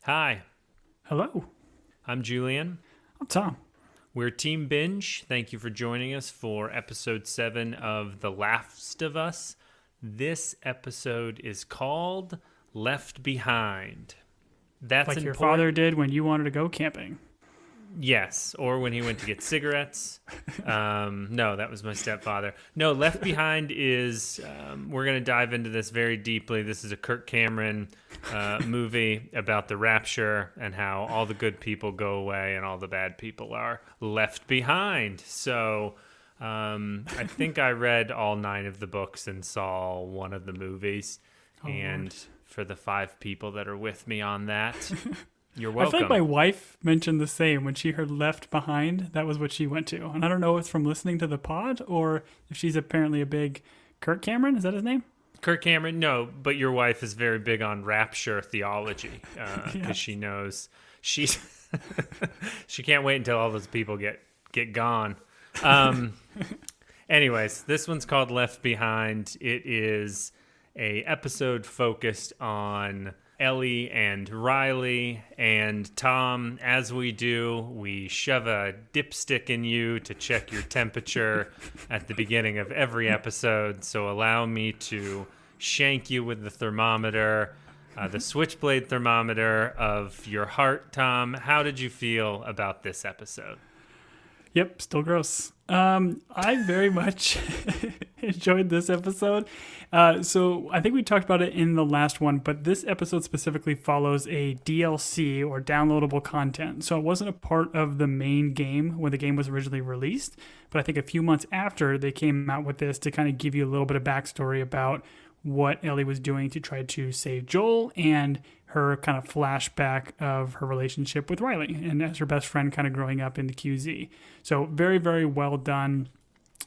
Hi, Hello, I'm Julian. I'm Tom. We're Team Binge. Thank you for joining us for episode 7 of The Last of Us. This episode is called Left Behind. That's Like your important. father did when you wanted to go camping. Yes, or when he went to get cigarettes. No, that was my stepfather. No, Left Behind is, we're going to dive into this very deeply. This is a Kirk Cameron movie about the rapture and how all the good people go away and all the bad people are left behind. So I think I read all 9 of the books and saw one of the movies. And Lord. for the 5 people that are with me on that, you're I welcome. feel like my wife mentioned the same when she heard Left Behind. That was what she went to. And I don't know if it's from listening to the pod or if she's apparently a big Kirk Cameron. Is that his name? Kirk Cameron, no, but your wife is very big on rapture theology because Yes. she knows she's she can't wait until all those people get gone. Anyways, this one's called Left Behind. It is a episode focused on Ellie and Riley, and Tom, as we do, we shove a dipstick in you to check your temperature at the beginning of every episode. So allow me to shank you with the thermometer, the switchblade thermometer of your heart. Tom, how did you feel about this episode? Yep, still gross. I very much enjoyed this episode. So I think we talked about it in the last one, but this episode specifically follows a DLC or downloadable content. So it wasn't a part of the main game when the game was originally released, but I think a few months after they came out with this to kind of give you a little bit of backstory about what Ellie was doing to try to save Joel and her kind of flashback of her relationship with Riley and as her best friend kind of growing up in the QZ. So very, very well done.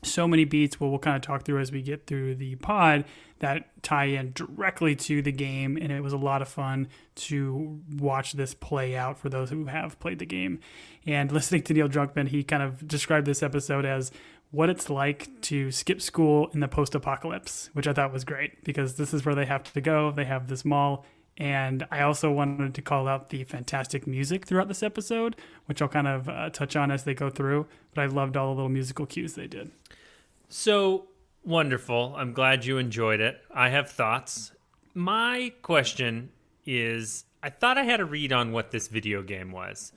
So many beats we'll kind of talk through as we get through the pod that tie in directly to the game. And it was a lot of fun to watch this play out for those who have played the game. And listening to Neil Druckmann, he kind of described this episode as what it's like to skip school in the post-apocalypse, which I thought was great because this is where they have to go. They have this mall. And I also wanted to call out the fantastic music throughout this episode, which I'll kind of touch on as they go through. But I loved all the little musical cues they did. So wonderful. I'm glad you enjoyed it. I have thoughts. My question is, I thought I had a read on what this video game was.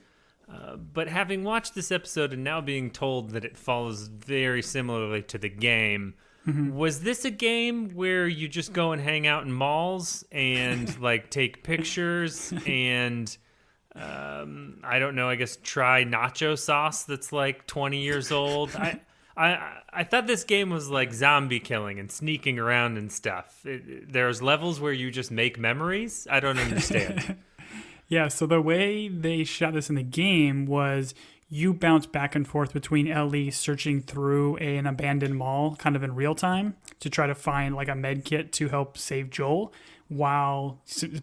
But having watched this episode and now being told that it follows very similarly to the game, was this a game where you just go and hang out in malls and like take pictures and I don't know, I guess try nacho sauce that's like 20 years old? I thought this game was like zombie killing and sneaking around and stuff. There's levels where you just make memories. I don't understand. Yeah, so the way they shot this in the game was you bounce back and forth between Ellie searching through an abandoned mall kind of in real time to try to find like a med kit to help save Joel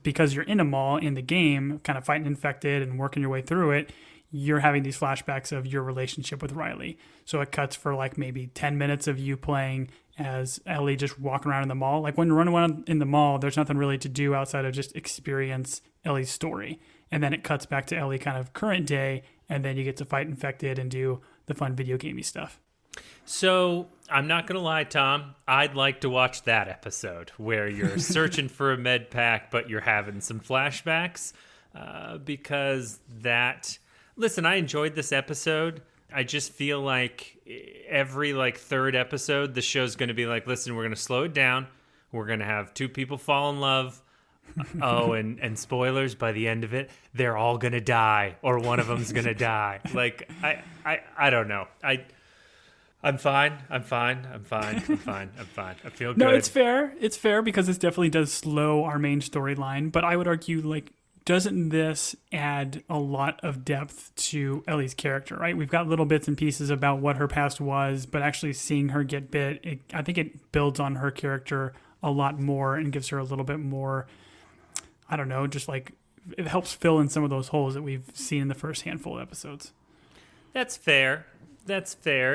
because you're in a mall in the game kind of fighting infected and working your way through it, you're having these flashbacks of your relationship with Riley. So it cuts for like maybe 10 minutes of you playing as Ellie just walking around in the mall. Like when you're running around in the mall, there's nothing really to do outside of just experience Ellie's story. And then it cuts back to Ellie kind of current day, and then you get to fight infected and do the fun video gamey stuff. So I'm not going to lie, Tom. I'd like to watch that episode where you're searching for a med pack, but you're having some flashbacks because that... Listen, I enjoyed this episode. I just feel like every like third episode, the show's going to be like, listen, we're going to slow it down. We're going to have 2 people fall in love. Oh, and spoilers, by the end of it, they're all going to die or one of them's going to die. Like, I don't know. I'm fine. I feel good. No, it's fair. It's fair because this definitely does slow our main storyline. But I would argue, like, doesn't this add a lot of depth to Ellie's character, right? We've got little bits and pieces about what her past was, but actually seeing her get bit, I think it builds on her character a lot more and gives her a little bit more, I don't know, just like it helps fill in some of those holes that we've seen in the first handful of episodes. That's fair.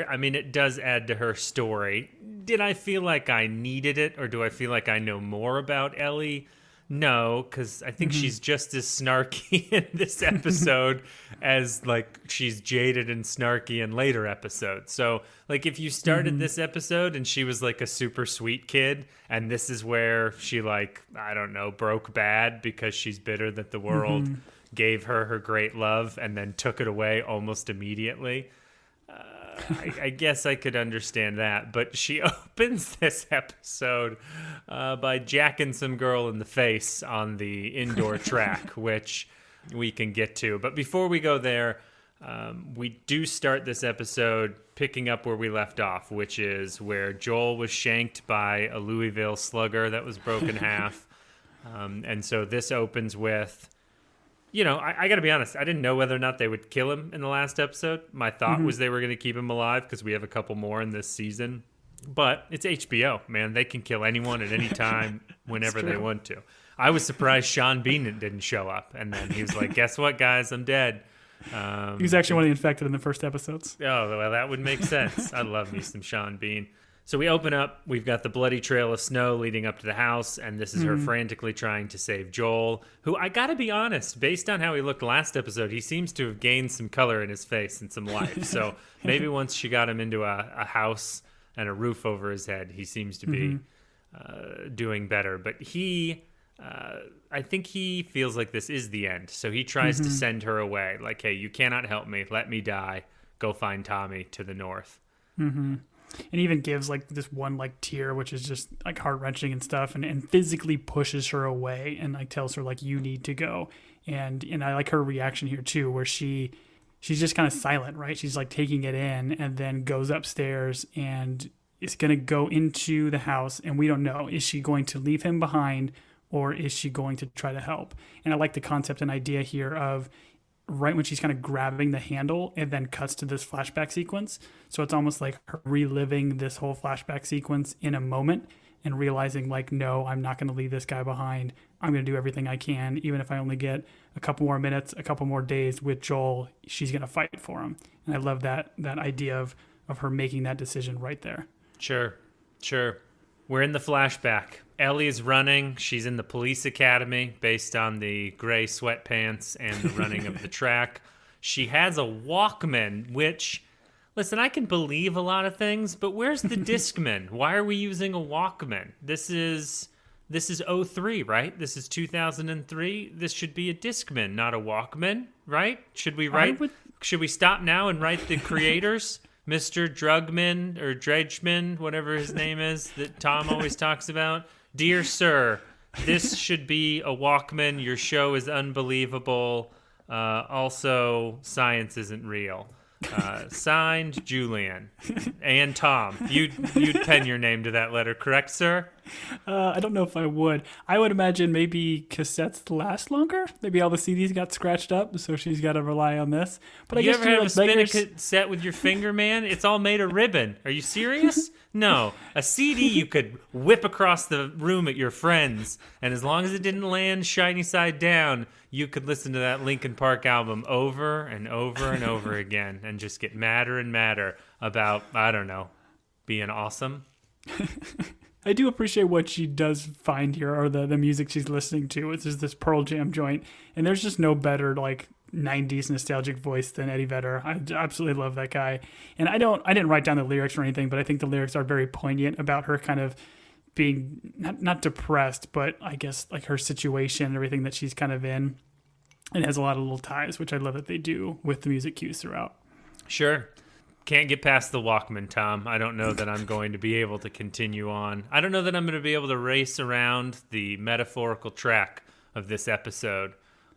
I mean, it does add to her story. Did I feel like I needed it, or do I feel like I know more about Ellie No, because I think she's just as snarky in this episode as like she's jaded and snarky in later episodes. So like if you started this episode and she was like a super sweet kid, and this is where she like, I don't know, broke bad because she's bitter that the world gave her her great love and then took it away almost immediately. I guess I could understand that, but she opens this episode by jacking some girl in the face on the indoor track, which we can get to. But before we go there, we do start this episode picking up where we left off, which is where Joel was shanked by a Louisville slugger that was broken in half. And so this opens with... You know, I got to be honest. I didn't know whether or not they would kill him in the last episode. My thought was they were going to keep him alive because we have a couple more in this season. But it's HBO, man. They can kill anyone at any time whenever they want to. I was surprised Sean Bean didn't show up. And then he was like, guess what, guys? I'm dead. He was actually one of the infected in the first episodes. Oh, well, that would make sense. I love me some Sean Bean. So we open up, we've got the bloody trail of snow leading up to the house, and this is her frantically trying to save Joel, who, I gotta be honest, based on how he looked last episode, he seems to have gained some color in his face and some life. So maybe once she got him into a house and a roof over his head, he seems to be doing better. But I think he feels like this is the end. So he tries to send her away, like, hey, you cannot help me, let me die, go find Tommy to the north. And even gives like this one like tear, which is just like heart wrenching and stuff, and physically pushes her away and like tells her like you need to go. And I like her reaction here too, where she's just kind of silent, right? She's like taking it in and then goes upstairs and is gonna go into the house, and we don't know, is she going to leave him behind or is she going to try to help? And I like the concept and idea here of right when she's kind of grabbing the handle, and then cuts to this flashback sequence. So it's almost like her reliving this whole flashback sequence in a moment and realizing like, no, I'm not going to leave this guy behind. I'm going to do everything I can. Even if I only get a couple more minutes, a couple more days with Joel, she's going to fight for him. And I love that idea of her making that decision right there. Sure. We're in the flashback. Ellie is running. She's in the police academy based on the gray sweatpants and the running of the track. She has a Walkman, which, listen, I can believe a lot of things, but where's the Discman? Why are we using a Walkman? This is '03, right? This is 2003. This should be a Discman, not a Walkman, right? Should we stop now and write the creators? Mr. Drugman or Dredgeman, whatever his name is, that Tom always talks about. Dear sir, this should be a Walkman. Your show is unbelievable. Also, science isn't real. Signed, Julian. And Tom. You'd pen your name to that letter, correct, sir? I don't know if I would. I would imagine maybe cassettes last longer. Maybe all the CDs got scratched up, so she's got to rely on this. But I guess ever have a spin a cassette with your finger, man? It's all made of ribbon. Are you serious? No. A CD you could whip across the room at your friends, and as long as it didn't land shiny side down, you could listen to that Linkin Park album over and over and over again and just get madder and madder about, I don't know, being awesome. I do appreciate what she does find here, or the music she's listening to. It's just this Pearl Jam joint, and there's just no better like 90s nostalgic voice than Eddie Vedder. I absolutely love that guy. And I didn't write down the lyrics or anything, but I think the lyrics are very poignant about her kind of being not depressed, but I guess like her situation and everything that she's kind of in. And it has a lot of little ties, which I love that they do with the music cues throughout. Sure. Can't get past the Walkman, Tom. I don't know that I'm going to be able to continue on. I don't know that I'm going to be able to race around the metaphorical track of this episode.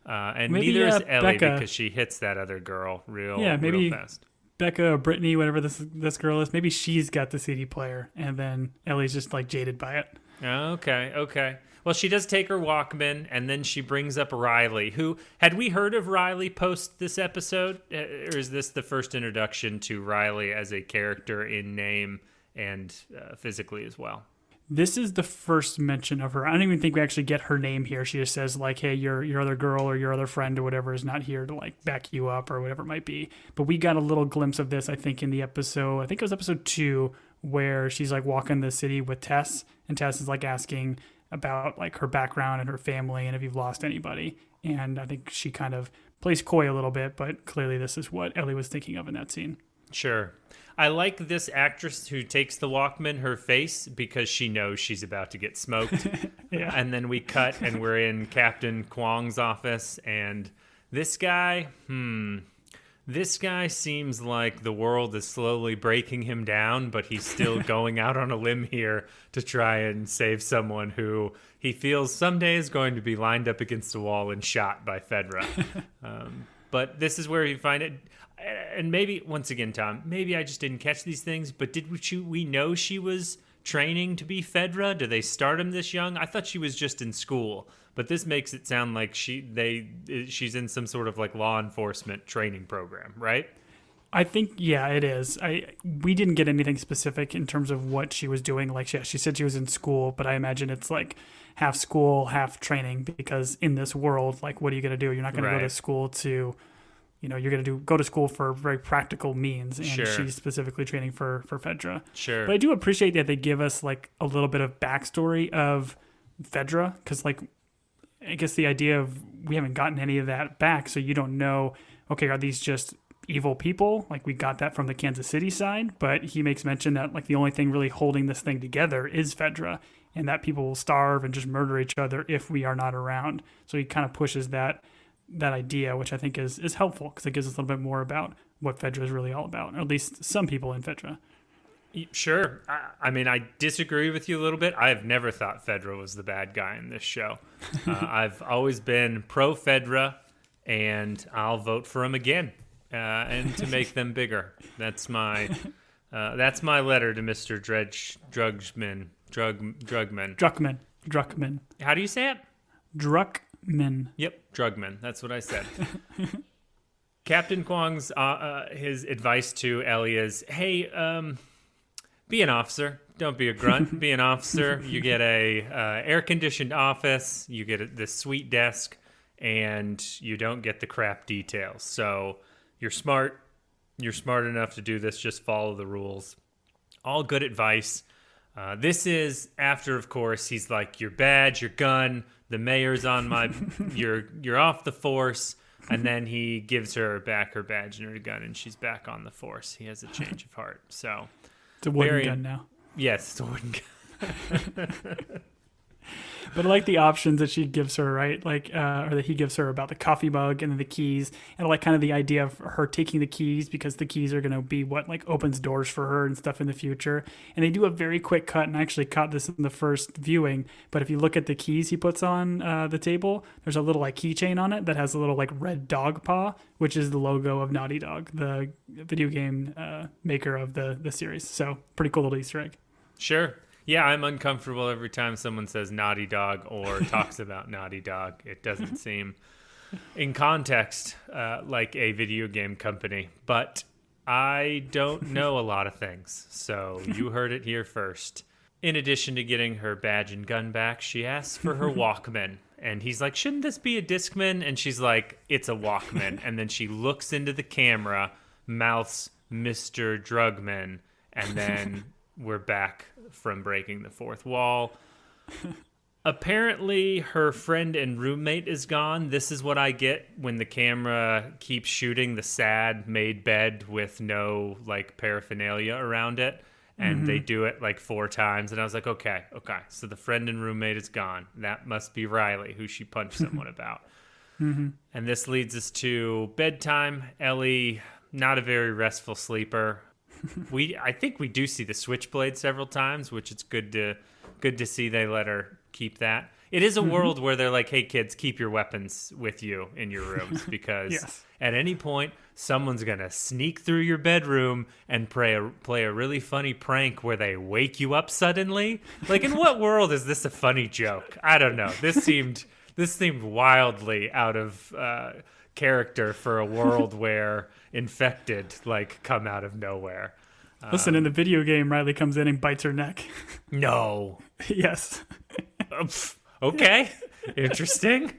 And maybe, neither is Ellie, Becca, because she hits that other girl real fast. Becca or Brittany, whatever this girl is, maybe she's got the CD player, and then Ellie's just like jaded by it. Okay. Well, she does take her Walkman, and then she brings up Riley, who, had we heard of Riley post this episode? Or is this the first introduction to Riley as a character in name and physically as well? This is the first mention of her. I don't even think we actually get her name here. She just says like, hey, your other girl or your other friend or whatever is not here to like back you up or whatever it might be. But we got a little glimpse of this, I think, in the episode. I think it was episode 2, where she's like walking the city with Tess, and Tess is like asking about like her background and her family and if you've lost anybody. And I think she kind of plays coy a little bit, but clearly this is what Ellie was thinking of in that scene. Sure. I like this actress who takes the Walkman, her face, because she knows she's about to get smoked. Yeah. And then we cut and we're in Captain Kwong's office, and this guy seems like the world is slowly breaking him down, but he's still going out on a limb here to try and save someone who he feels someday is going to be lined up against a wall and shot by Fedra. But this is where you find it. And maybe, once again, Tom, maybe I just didn't catch these things, but did we know she was training to be Fedra? Do they start him this young? I thought she was just in school, but this makes it sound like she's in some sort of like law enforcement training program, right? I think, yeah, it is. We didn't get anything specific in terms of what she was doing. Like, yeah, she said she was in school, but I imagine it's like half school, half training, because in this world, like, what are you going to do? You're not going to go to school to, you're going to go to school for very practical means. And she's specifically training for Fedra. Sure. But I do appreciate that they give us like a little bit of backstory of Fedra, because like, I guess the idea of we haven't gotten any of that back. So you don't know, okay, are these just evil people? Like we got that from the Kansas City side, but he makes mention that like the only thing really holding this thing together is Fedra, and that people will starve and just murder each other if we are not around. So he kind of pushes that idea, which I think is helpful because it gives us a little bit more about what Fedra is really all about, or at least some people in Fedra. Sure. I mean, I disagree with you a little bit. I've never thought Fedra was the bad guy in this show. I've always been pro Fedra, and I'll vote for him again, and to make them bigger. That's my letter to Mr. Drugman. Druckman. How do you say it? Druckman. Yep, Drugman. That's what I said. Captain Kwong's his advice to Ellie is, hey, be an officer. Don't be a grunt. Be an officer. You get a air-conditioned office. You get this sweet desk, and you don't get the crap details. So you're smart. You're smart enough to do this. Just follow the rules. All good advice. This is after, of course, he's like, your badge, your gun, the mayor's on my, you're off the force. And then he gives her back her badge and her gun, and she's back on the force. He has a change of heart. So it's a wooden gun now. Yes, it's a wooden gun. But I like the options that she gives her, right? Like, or that he gives her about the coffee mug and then the keys. And I like kind of the idea of her taking the keys because the keys are going to be what like opens doors for her and stuff in the future. And they do a very quick cut, and I actually caught this in the first viewing. But if you look at the keys he puts on the table, there's a little like keychain on it that has a little like red dog paw, which is the logo of Naughty Dog, the video game maker of the series. So pretty cool little Easter egg. Sure. Yeah, I'm uncomfortable every time someone says Naughty Dog or talks about Naughty Dog. It doesn't seem in context like a video game company. But I don't know a lot of things, so you heard it here first. In addition to getting her badge and gun back, she asks for her Walkman. And he's like, shouldn't this be a Discman? And she's like, it's a Walkman. And then she looks into the camera, mouths Mr. Drugman, and then we're back from breaking the fourth wall. Apparently, her friend and roommate is gone. This is what I get when the camera keeps shooting the sad made bed with no like paraphernalia around it. And they do it like 4 times. And I was like, okay. So the friend and roommate is gone. That must be Riley, who she punched someone about. And this leads us to bedtime. Ellie, not a very restful sleeper. I think we do see the switchblade several times, which it's good to see they let her keep that. It is a world where they're like, hey kids, keep your weapons with you in your rooms because at any point someone's gonna sneak through your bedroom and play a really funny prank where they wake you up suddenly. Like, in what world is this a funny joke? I don't know. This seemed wildly out of character for a world where infected like come out of nowhere. Listen, in the video game, Riley comes in and bites her neck. No. Yes. Okay. Interesting.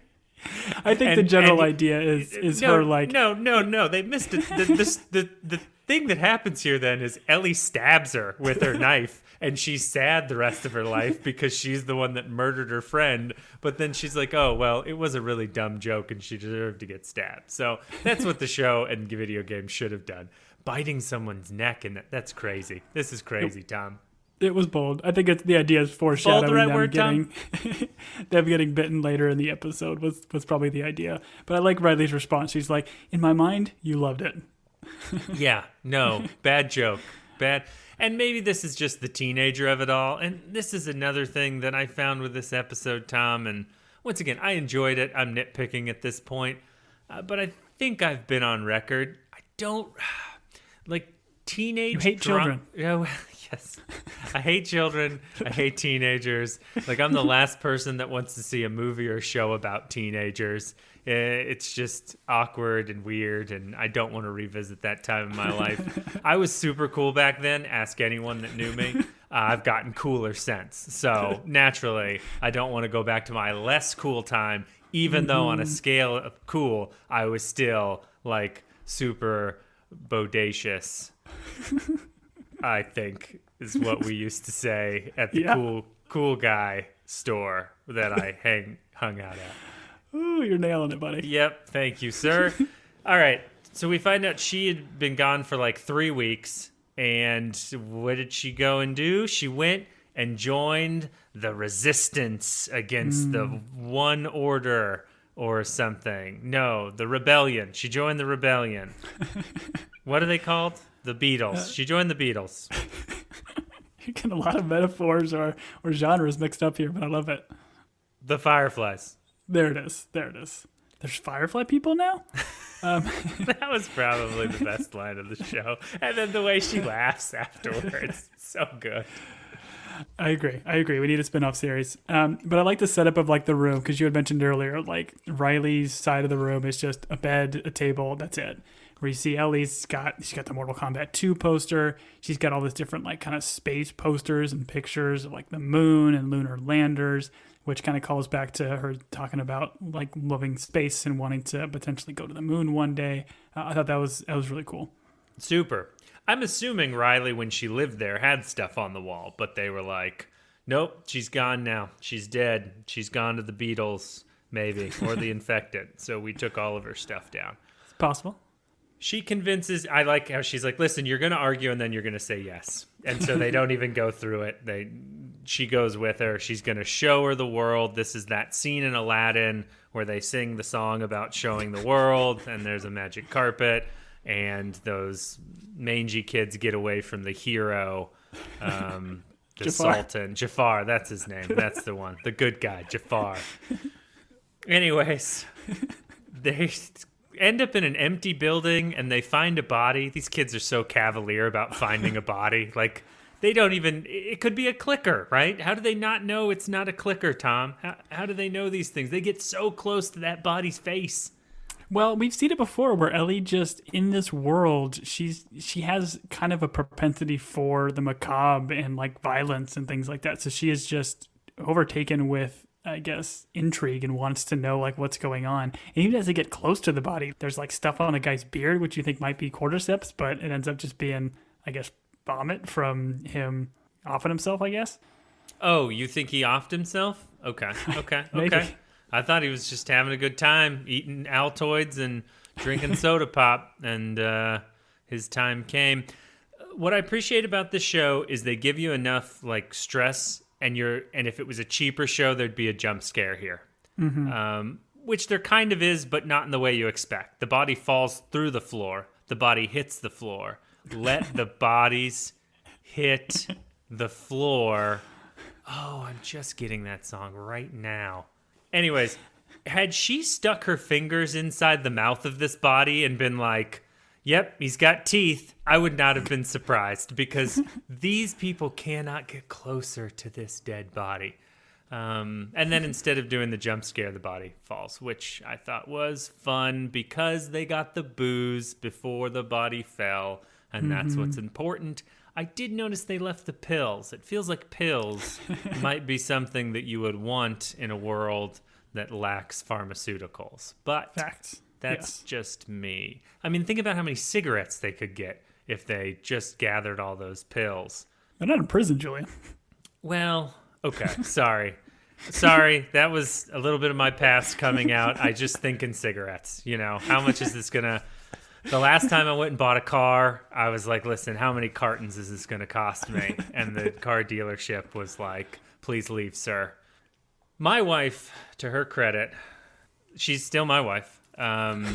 I think the general idea is her like no. They missed it. thing that happens here then is Ellie stabs her with her knife, and she's sad the rest of her life because she's the one that murdered her friend. But then she's like, oh, well, it was a really dumb joke and she deserved to get stabbed. So that's what the show and video game should have done. Biting someone's neck, and that's crazy. This is crazy, Tom. It was bold. I think the idea is foreshadowing them getting bitten later in the episode was probably the idea. But I like Riley's response. She's like, in my mind, you loved it. Yeah, no, bad joke. Bad. And maybe this is just the teenager of it all. And this is another thing that I found with this episode, Tom. And once again, I enjoyed it. I'm nitpicking at this point. But I think I've been on record. I don't... Like, teenage... You hate children. Yes. I hate children. I hate teenagers. Like, I'm the last person that wants to see a movie or show about teenagers. It's just awkward and weird, and I don't want to revisit that time in my life. I was super cool back then. Ask anyone that knew me. I've gotten cooler since. So, naturally, I don't want to go back to my less cool time, even though on a scale of cool, I was still, like, super bodacious. I think is what we used to say at the cool guy store that I hung out at. Ooh, you're nailing it, buddy. Yep, thank you, sir. All right, so we find out she had been gone for like 3 weeks, and what did she go and do? She went and joined the resistance against the One Order or something. No, the rebellion. She joined the rebellion. What are they called? The Beatles. She joined the Beatles. You're getting a lot of metaphors or genres mixed up here, but I love it. The Fireflies. There it is. There's Firefly people now? That was probably the best line of the show. And then the way she laughs afterwards. So good. I agree. We need a spin-off series. But I like the setup of like the room, because you had mentioned earlier, like Riley's side of the room is just a bed, a table, that's it. Where you see she's got the Mortal Kombat 2 poster. She's got all this different like kind of space posters and pictures of like the moon and lunar landers, which kind of calls back to her talking about like loving space and wanting to potentially go to the moon one day. I thought that was really cool. Super. I'm assuming Riley, when she lived there, had stuff on the wall, but they were like, nope, she's gone now. She's dead. She's gone to the Beatles, maybe, or the Infected. So we took all of her stuff down. It's possible. She convinces, I like how she's like, listen, you're going to argue and then you're going to say yes. And so they don't even go through it. She goes with her. She's going to show her the world. This is that scene in Aladdin where they sing the song about showing the world, and there's a magic carpet, and those mangy kids get away from the hero, the Jafar. Sultan. Jafar, that's his name. That's the one. The good guy, Jafar. Anyways, they end up in an empty building and they find a body. These kids are so cavalier about finding a body. Like, they don't even, it could be a clicker, right? How do they not know it's not a clicker, Tom? How do they know these things? They get so close to that body's face. Well, we've seen it before where Ellie just, in this world, she has kind of a propensity for the macabre and like violence and things like that. So she is just overtaken with, I guess, intrigue and wants to know like what's going on. And even as they get close to the body, there's like stuff on a guy's beard, which you think might be cordyceps, but it ends up just being, I guess, vomit from him offing himself, I guess. Oh, you think he offed himself? Okay. Okay. I thought he was just having a good time eating Altoids and drinking soda pop, and his time came. What I appreciate about this show is they give you enough like stress, and if it was a cheaper show, there'd be a jump scare here, which there kind of is, but not in the way you expect. The body falls through the floor. The body hits the floor. Let the bodies hit the floor. Oh, I'm just getting that song right now. Anyways, had she stuck her fingers inside the mouth of this body and been like, yep, he's got teeth, I would not have been surprised, because these people cannot get closer to this dead body. And then instead of doing the jump scare, the body falls, which I thought was fun because they got the booze before the body fell, and that's what's important. I did notice they left the pills. It feels like pills might be something that you would want in a world that lacks pharmaceuticals. But Facts. That's just me. I mean, think about how many cigarettes they could get if they just gathered all those pills. They're not in prison, Julian. Well, okay, sorry, that was a little bit of my past coming out. I just think in cigarettes, how much is this gonna... The last time I went and bought a car, I was like, listen, how many cartons is this going to cost me? And the car dealership was like, please leave, sir. My wife, to her credit, she's still my wife. To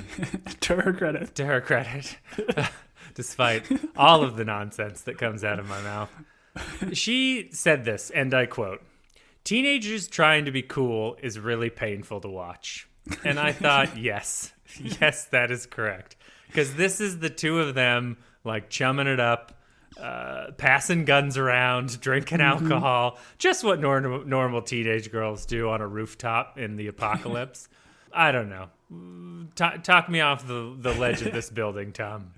her credit. To her credit. Despite all of the nonsense that comes out of my mouth. She said this, and I quote, "Teenagers trying to be cool is really painful to watch." And I thought, yes, that is correct. Because this is the two of them, like, chumming it up, passing guns around, drinking alcohol, just what normal teenage girls do on a rooftop in the apocalypse. I don't know. Talk me off the ledge of this building, Tom.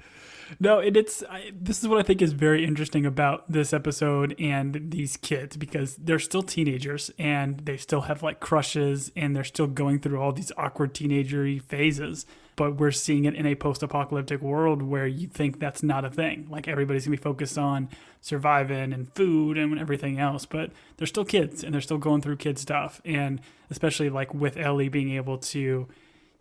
No, this is what I think is very interesting about this episode and these kids, because they're still teenagers and they still have like crushes and they're still going through all these awkward teenager-y phases. But we're seeing it in a post-apocalyptic world where you think that's not a thing. Like everybody's gonna be focused on surviving and food and everything else, but they're still kids and they're still going through kid stuff. And especially like with Ellie being able to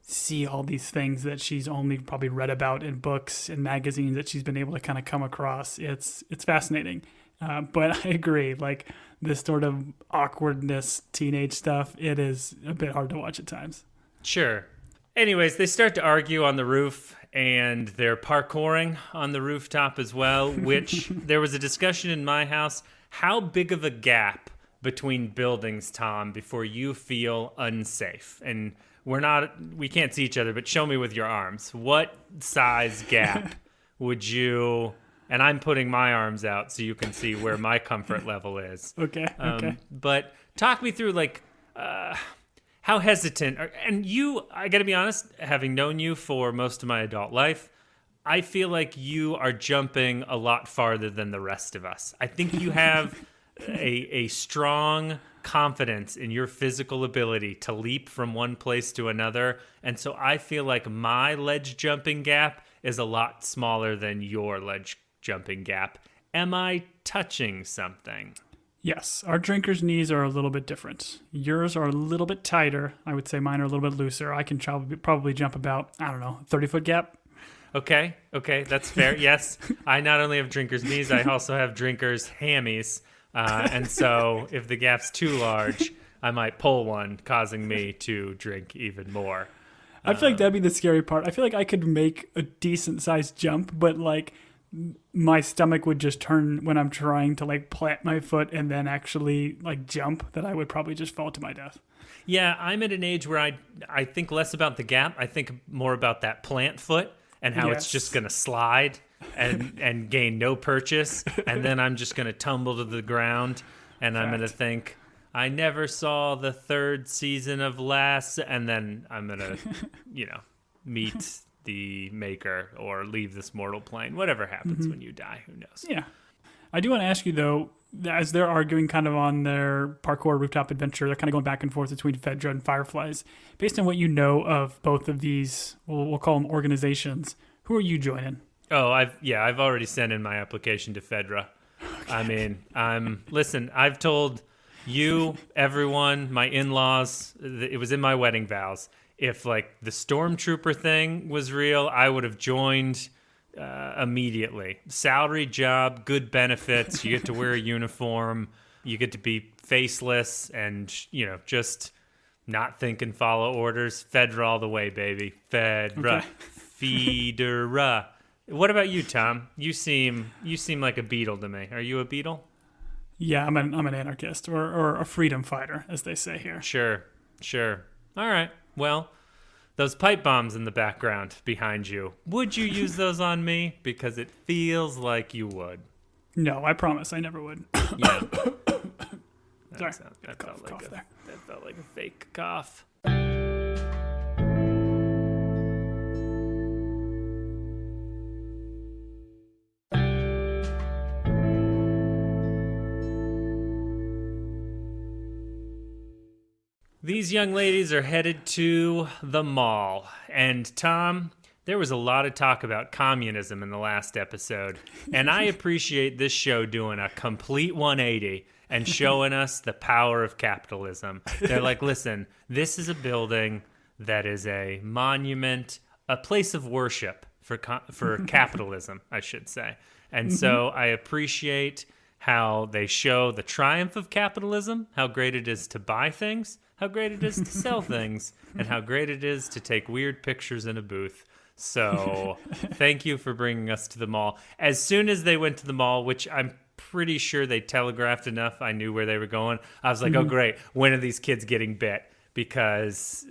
see all these things that she's only probably read about in books and magazines that she's been able to kind of come across. It's fascinating. But I agree, like this sort of awkwardness, teenage stuff, it is a bit hard to watch at times. Sure. Anyways, they start to argue on the roof, and they're parkouring on the rooftop as well, which there was a discussion in my house. How big of a gap between buildings, Tom, before you feel unsafe? And we can't see each other, but show me with your arms. What size gap would you... And I'm putting my arms out so you can see where my comfort level is. Okay. But talk me through, like... how hesitant, and you, I gotta be honest, having known you for most of my adult life, I feel like you are jumping a lot farther than the rest of us. I think you have a strong confidence in your physical ability to leap from one place to another, and so I feel like my ledge jumping gap is a lot smaller than your ledge jumping gap. Am I touching something? Yes, our drinkers' knees are a little bit different. Yours are a little bit tighter. I would say mine are a little bit looser. I can probably jump about, 30-foot gap. Okay, that's fair. Yes, I not only have drinkers' knees, I also have drinkers' hammies. And so if the gap's too large, I might pull one, causing me to drink even more. I feel like that'd be the scary part. I feel like I could make a decent-sized jump, but like... my stomach would just turn when I'm trying to like plant my foot and then actually like jump, that I would probably just fall to my death. Yeah, I'm at an age where I think less about the gap. I think more about that plant foot and how it's just going to slide and gain no purchase. And then I'm just going to tumble to the ground and I'm going to think, I never saw the third season of Last. And then I'm going to, meet the maker or leave this mortal plane. Whatever happens when you die, who knows? Yeah. I do want to ask you, though, as they're arguing kind of on their parkour rooftop adventure, they're kind of going back and forth between Fedra and Fireflies. Based on what you know of both of these, we'll call them organizations, who are you joining? Oh, I've already sent in my application to Fedra. Okay. I mean, listen, I've told you, everyone, my in-laws, it was in my wedding vows. If like the stormtrooper thing was real, I would have joined immediately. Salary job, good benefits. You get to wear a uniform. You get to be faceless and, just not think and follow orders. Fedra all the way, baby. Fedra. Okay. Fedra. What about you, Tom? You seem like a beetle to me. Are you a beetle? Yeah, I'm an anarchist or a freedom fighter, as they say here. Sure. All right. Well, those pipe bombs in the background behind you, would you use those on me? Because it feels like you would. No, I promise I never would. Yeah. Sorry. That felt like a fake cough. These young ladies are headed to the mall. And Tom, there was a lot of talk about communism in the last episode, and I appreciate this show doing a complete 180 and showing us the power of capitalism. They're like, listen, this is a building that is a monument, a place of worship for capitalism, I should say. And so I appreciate how they show the triumph of capitalism, how great it is to buy things, how great it is to sell things, and how great it is to take weird pictures in a booth. So thank you for bringing us to the mall. As soon as they went to the mall, which I'm pretty sure they telegraphed enough, I knew where they were going. I was like, oh, great. When are these kids getting bit? Because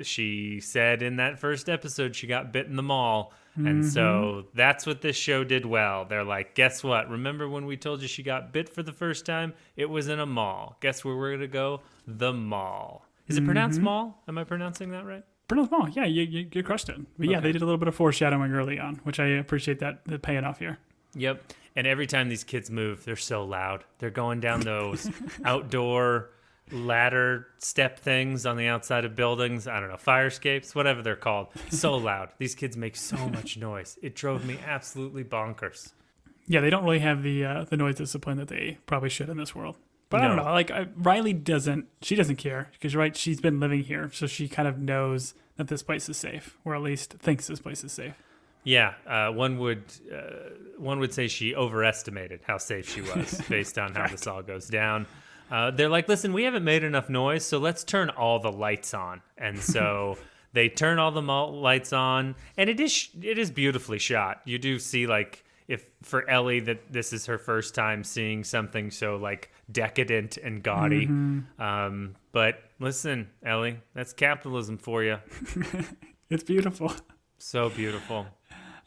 she said in that first episode she got bit in the mall. And so that's what this show did well. They're like, guess what? Remember when we told you she got bit for the first time? It was in a mall. Guess where we're going to go? The mall. Is it pronounced mall? Am I pronouncing that right? Pronounced mall. Yeah, you crushed it. But yeah, they did a little bit of foreshadowing early on, which I appreciate the paying off here. Yep. And every time these kids move, they're so loud. They're going down those outdoor ladder step things on the outside of buildings. I don't know, fire escapes, whatever they're called. So loud. These kids make so much noise. It drove me absolutely bonkers. Yeah, they don't really have the noise discipline that they probably should in this world. But I don't know. Like Riley doesn't care because she's been living here, so she kind of knows that this place is safe, or at least thinks this place is safe. Yeah, one would say she overestimated how safe she was based on how this all goes down. They're like, listen, we haven't made enough noise, so let's turn all the lights on. And so they turn all the lights on, and it is beautifully shot. You do see, like, if for Ellie that this is her first time seeing something so like decadent and gaudy. But listen, Ellie, that's capitalism for you. It's beautiful. So beautiful.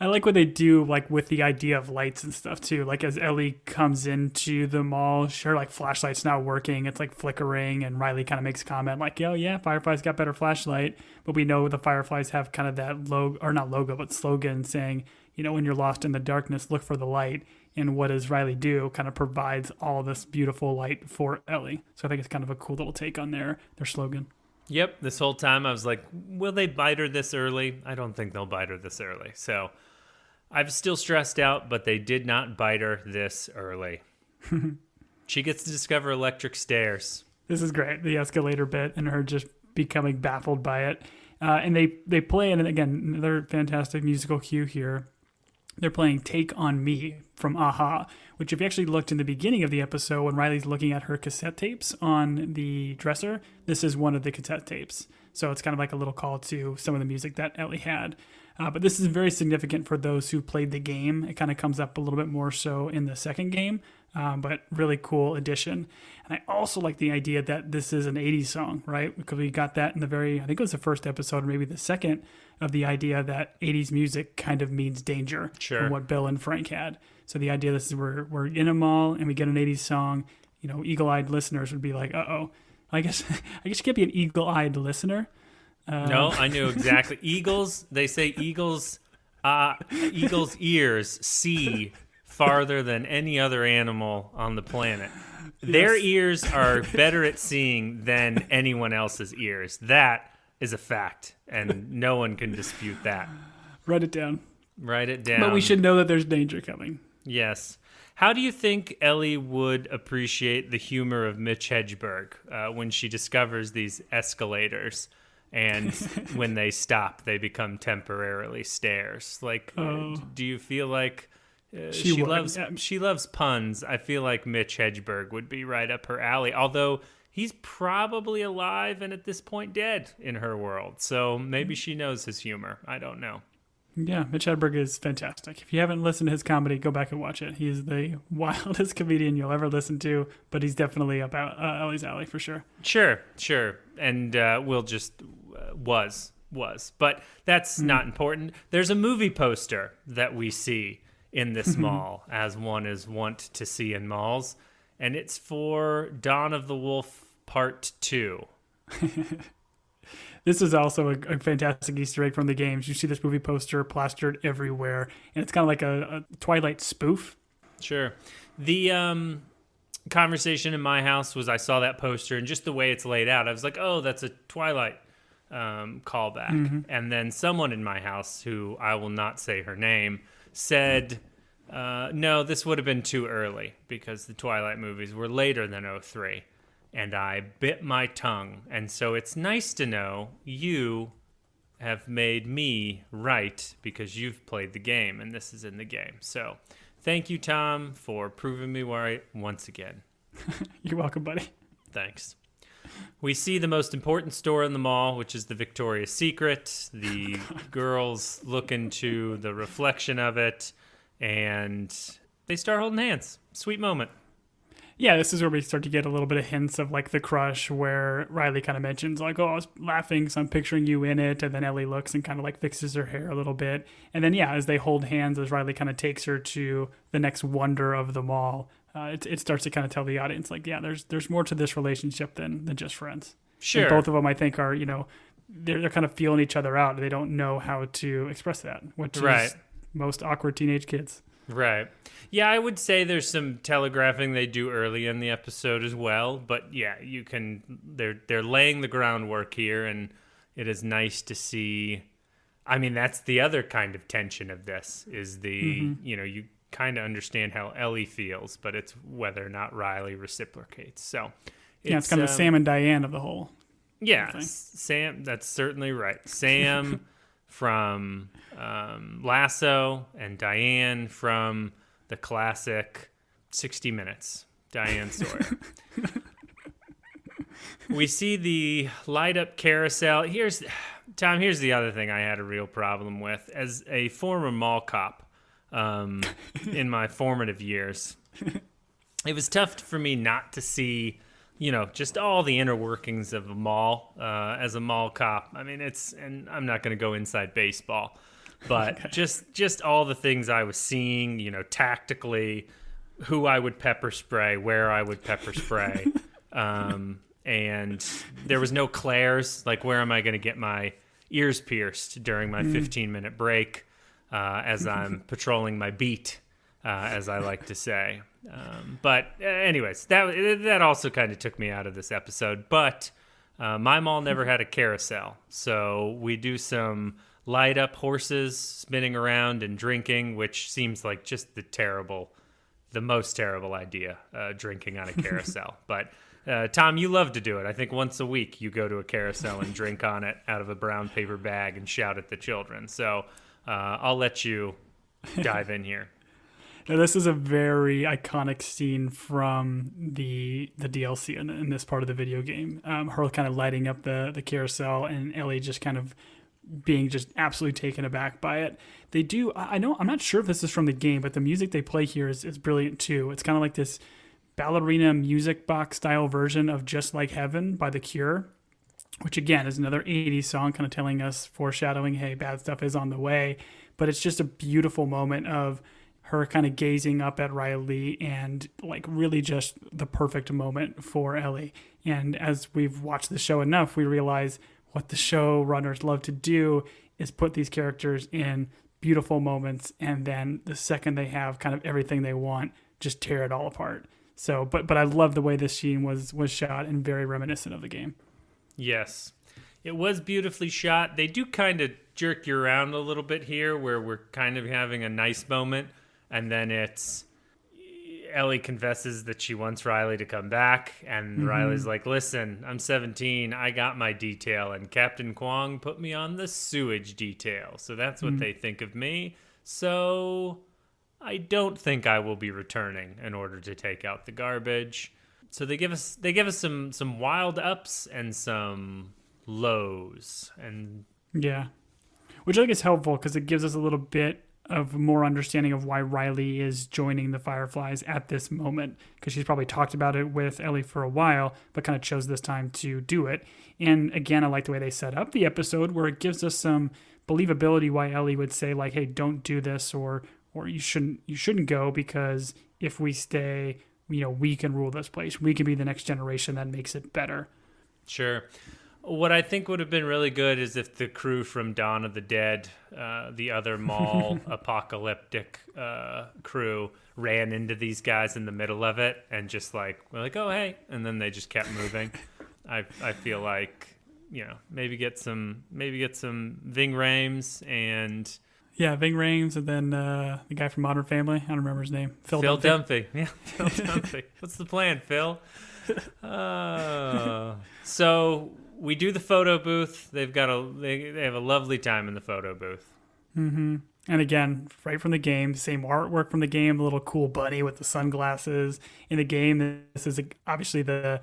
I like what they do, like with the idea of lights and stuff too. Like as Ellie comes into the mall, her like flashlight's not working. It's like flickering, and Riley kind of makes a comment like, "Oh yeah, Firefly's got better flashlight." But we know the Fireflies have kind of that slogan saying, you know, when you're lost in the darkness, look for the light. And what does Riley do? Kind of provides all this beautiful light for Ellie. So I think it's kind of a cool little take on their slogan. Yep. This whole time I was like, will they bite her this early? I don't think they'll bite her this early. So I'm still stressed out, but they did not bite her this early. She gets to discover electric stairs. This is great. The escalator bit and her just becoming baffled by it. And they play, and again, another fantastic musical cue here. They're playing Take On Me from a-ha, which if you actually looked in the beginning of the episode when Riley's looking at her cassette tapes on the dresser, this is one of the cassette tapes. So it's kind of like a little call to some of the music that Ellie had. But this is very significant for those who played the game. It kind of comes up a little bit more so in the second game, but really cool addition. And I also like the idea that this is an 80s song, right? Because we got that in I think it was the first episode or maybe the second, of the idea that 80s music kind of means danger. Sure. From what Bill and Frank had. So the idea this is we're in a mall and we get an 80s song, you know, eagle-eyed listeners would be like, uh-oh. I guess you can't be an eagle-eyed listener. No, I knew exactly. Eagles, they say eagles' ears see farther than any other animal on the planet. Their ears are better at seeing than anyone else's ears. That is a fact, and no one can dispute that. Write it down. Write it down. But we should know that there's danger coming. Yes. How do you think Ellie would appreciate the humor of Mitch Hedberg when she discovers these escalators? And when they stop, they become temporarily stairs. Like, do you feel like she loves puns? I feel like Mitch Hedberg would be right up her alley. Although he's probably alive and at this point dead in her world. So maybe she knows his humor. I don't know. Yeah, Mitch Hedberg is fantastic. If you haven't listened to his comedy, go back and watch it. He is the wildest comedian you'll ever listen to, but he's definitely about Ellie's alley for sure. Sure. And was. But that's not important. There's a movie poster that we see in this mall, as one is wont to see in malls, and it's for Dawn of the Wolf Part 2. This is also a fantastic Easter egg from the games. You see this movie poster plastered everywhere, and it's kind of like a Twilight spoof. Sure. The conversation in my house was I saw that poster, and just the way it's laid out, I was like, oh, that's a Twilight callback. And then someone in my house, who I will not say her name, said, no, this would have been too early because the Twilight movies were later than '03. And I bit my tongue. And so it's nice to know you have made me right because you've played the game and this is in the game. So thank you, Tom, for proving me right once again. You're welcome, buddy. Thanks. We see the most important store in the mall, which is the Victoria's Secret. The girls look into the reflection of it, and they start holding hands. Sweet moment. Yeah, this is where we start to get a little bit of hints of like the crush, where Riley kind of mentions like, oh, I was laughing, so I'm picturing you in it. And then Ellie looks and kind of like fixes her hair a little bit. And then, yeah, as they hold hands, as Riley kind of takes her to the next wonder of the mall, it starts to kind of tell the audience like, yeah, there's more to this relationship than just friends. Sure. And both of them, I think, are, they're kind of feeling each other out. They don't know how to express that, which is most awkward teenage kids. Right. Yeah, I would say there's some telegraphing they do early in the episode as well, but yeah, they're laying the groundwork here, and it is nice to see. I mean, that's the other kind of tension of this is you kind of understand how Ellie feels, but it's whether or not Riley reciprocates. So it's kind of the Sam and Diane of the whole. Yeah, Sam, that's certainly right. Sam from Lasso, and Diane from the classic 60 Minutes, Diane Sawyer. We see the light up carousel. Here's the other thing I had a real problem with. As a former mall cop in my formative years, it was tough for me not to see just all the inner workings of a mall as a mall cop. I mean, and I'm not going to go inside baseball, but just all the things I was seeing, tactically, who I would pepper spray, where I would pepper spray. And there was no Claire's, like where am I going to get my ears pierced during my 15-minute break as I'm patrolling my beat, as I like to say. But anyways, that also kind of took me out of this episode. But my mall never had a carousel, so we do some light up horses spinning around and drinking, which seems like just the most terrible idea, drinking on a carousel. But Tom, you love to do it. I think once a week you go to a carousel and drink on it out of a brown paper bag and shout at the children. So I'll let you dive in here. Now, this is a very iconic scene from the DLC in this part of the video game. Her kind of lighting up the carousel and Ellie just kind of being just absolutely taken aback by it. They do, I'm not sure if this is from the game, but the music they play here is brilliant too. It's kind of like this ballerina music box style version of Just Like Heaven by The Cure, which again is another 80s song kind of telling us, foreshadowing, hey, bad stuff is on the way. But it's just a beautiful moment of her kind of gazing up at Riley and like really just the perfect moment for Ellie. And as we've watched the show enough, we realize what the showrunners love to do is put these characters in beautiful moments, and then the second they have kind of everything they want, just tear it all apart. So, but I love the way this scene was shot and very reminiscent of the game. Yes, it was beautifully shot. They do kind of jerk you around a little bit here, where we're kind of having a nice moment, and then it's Ellie confesses that she wants Riley to come back, and Riley's like, listen, I'm 17, I got my detail, and Captain Kwong put me on the sewage detail, so that's what they think of me. So I don't think I will be returning in order to take out the garbage. So they give us some wild ups and some lows, and yeah, which I think is helpful because it gives us a little bit of more understanding of why Riley is joining the Fireflies at this moment, because she's probably talked about it with Ellie for a while, but kind of chose this time to do it. And again, I like the way they set up the episode, where it gives us some believability why Ellie would say like, hey, don't do this, or you shouldn't go, because if we stay, we can rule this place. We can be the next generation that makes it better. Sure. What I think would have been really good is if the crew from Dawn of the Dead, the other mall apocalyptic crew, ran into these guys in the middle of it and just we're like, oh, hey. And then they just kept moving. I feel like maybe get some Ving Rhames and Yeah, Ving Rhames, and then the guy from Modern Family. I don't remember his name. Phil Dunphy. Yeah, Phil Dunphy. What's the plan, Phil? So we do the photo booth. They have a lovely time in the photo booth. Mm-hmm. And again, right from the game, same artwork from the game, the little cool bunny with the sunglasses. In the game, this is obviously the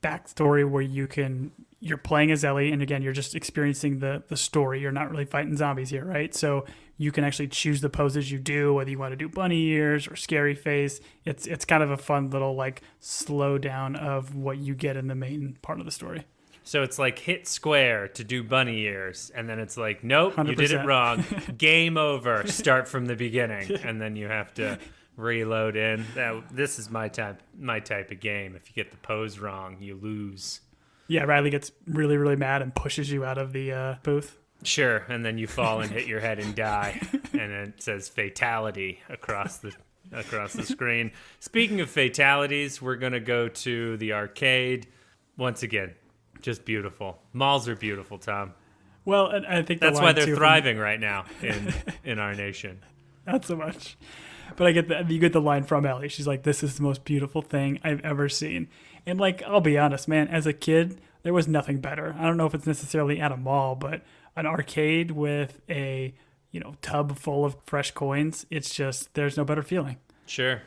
backstory where you're playing as Ellie, and again, you're just experiencing the story. You're not really fighting zombies here, right? So you can actually choose the poses you do, whether you want to do bunny ears or scary face. It's kind of a fun little like slow down of what you get in the main part of the story. So it's like hit square to do bunny ears, and then it's like, nope, 100%. You did it wrong. Game over. Start from the beginning, and then you have to reload in. This is my type of game. If you get the pose wrong, you lose. Yeah, Riley gets really, really mad and pushes you out of the booth. Sure, and then you fall and hit your head and die, and it says fatality across the screen. Speaking of fatalities, we're gonna go to the arcade once again. Just beautiful. Malls are beautiful, Tom. Well, and I think that's why they're thriving right now in our nation. Not so much, but you get the line from Ellie. She's like, "This is the most beautiful thing I've ever seen." And like, I'll be honest, man. As a kid, there was nothing better. I don't know if it's necessarily at a mall, but an arcade with a tub full of fresh coins. It's just there's no better feeling. Sure,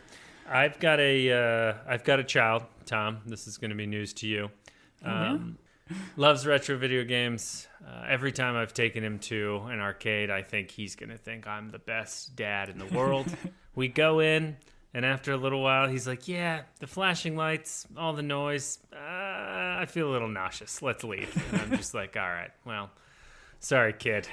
I've got a child, Tom. This is going to be news to you. Loves retro video games. Every time I've taken him to an arcade, I think he's going to think I'm the best dad in the world. We go in, and after a little while, he's like, yeah, the flashing lights, all the noise, I feel a little nauseous. Let's leave. And I'm just like, all right, well, sorry, kid.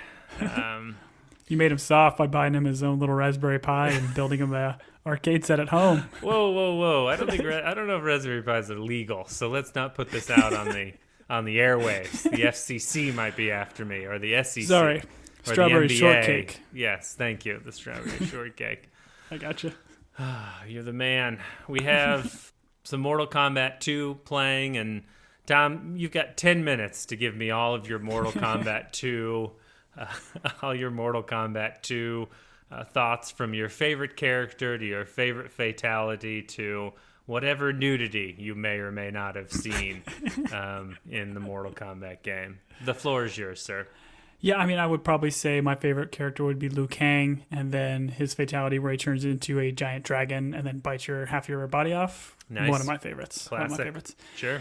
You made him soft by buying him his own little Raspberry Pi and building him a arcade set at home. Whoa! I don't know if Raspberry Pis are legal, so let's not put this out on the airwaves. The FCC might be after me, or the SEC. Sorry, strawberry shortcake. Yes, thank you. The strawberry shortcake. I gotcha. You're the man. We have some Mortal Kombat 2 playing, and Tom, you've got 10 minutes to give me all of your Mortal Kombat 2. All your Mortal Kombat 2 thoughts, from your favorite character to your favorite fatality to whatever nudity you may or may not have seen in the Mortal Kombat game. The floor is yours, sir. Yeah, I mean, I would probably say my favorite character would be Liu Kang, and then his fatality where he turns into a giant dragon and then bites half your body off. Nice. One of my favorites. Classic. One of my favorites. Sure.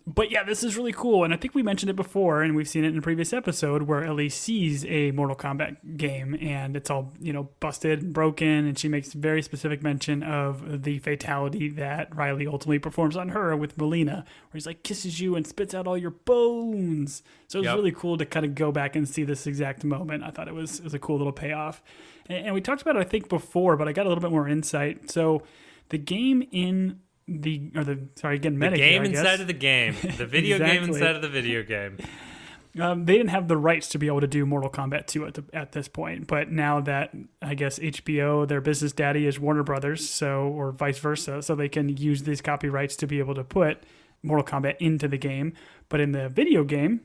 But yeah, this is really cool, and I think we mentioned it before, and we've seen it in a previous episode where Ellie sees a Mortal Kombat game, and it's all busted and broken, and she makes very specific mention of the fatality that Riley ultimately performs on her with Melina, where he's like kisses you and spits out all your bones. So it was really cool to kind of go back and see this exact moment. I thought it was a cool little payoff, and we talked about it I think before, but I got a little bit more insight. So the game in the game inside of the game, the video game inside of the video game. They didn't have the rights to be able to do Mortal Kombat 2 at this point, but now that I guess HBO, their business daddy, is Warner Brothers, or vice versa, so they can use these copyrights to be able to put Mortal Kombat into the game. But in the video game,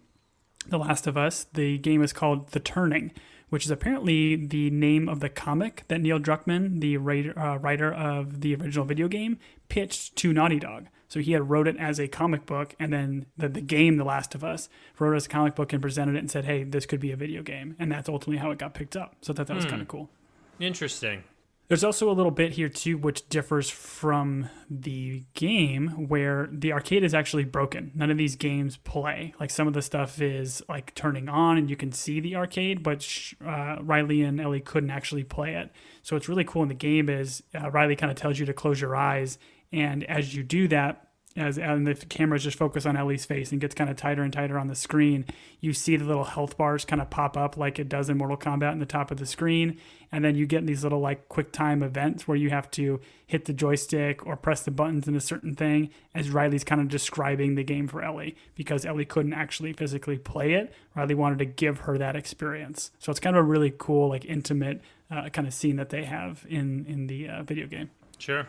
The Last of Us, the game is called The Turning, which is apparently the name of the comic that Neil Druckmann, the writer of the original video game, pitched to Naughty Dog. So he had wrote it as a comic book, and then the game The Last of Us wrote it as a comic book and presented it and said, hey, this could be a video game. And that's ultimately how it got picked up. So I thought that was kind of cool. Interesting. There's also a little bit here, too, which differs from the game, where the arcade is actually broken. None of these games play. Like, some of the stuff is, like, turning on, and you can see the arcade, but Riley and Ellie couldn't actually play it. So what's really cool in the game is Riley kind of tells you to close your eyes, and as you do that, and the cameras just focus on Ellie's face and gets kind of tighter and tighter on the screen, you see the little health bars kind of pop up like it does in Mortal Kombat in the top of the screen. And then you get these little like quick time events where you have to hit the joystick or press the buttons in a certain thing as Riley's kind of describing the game for Ellie, because Ellie couldn't actually physically play it. Riley wanted to give her that experience. So it's kind of a really cool, like intimate kind of scene that they have in the video game. Sure.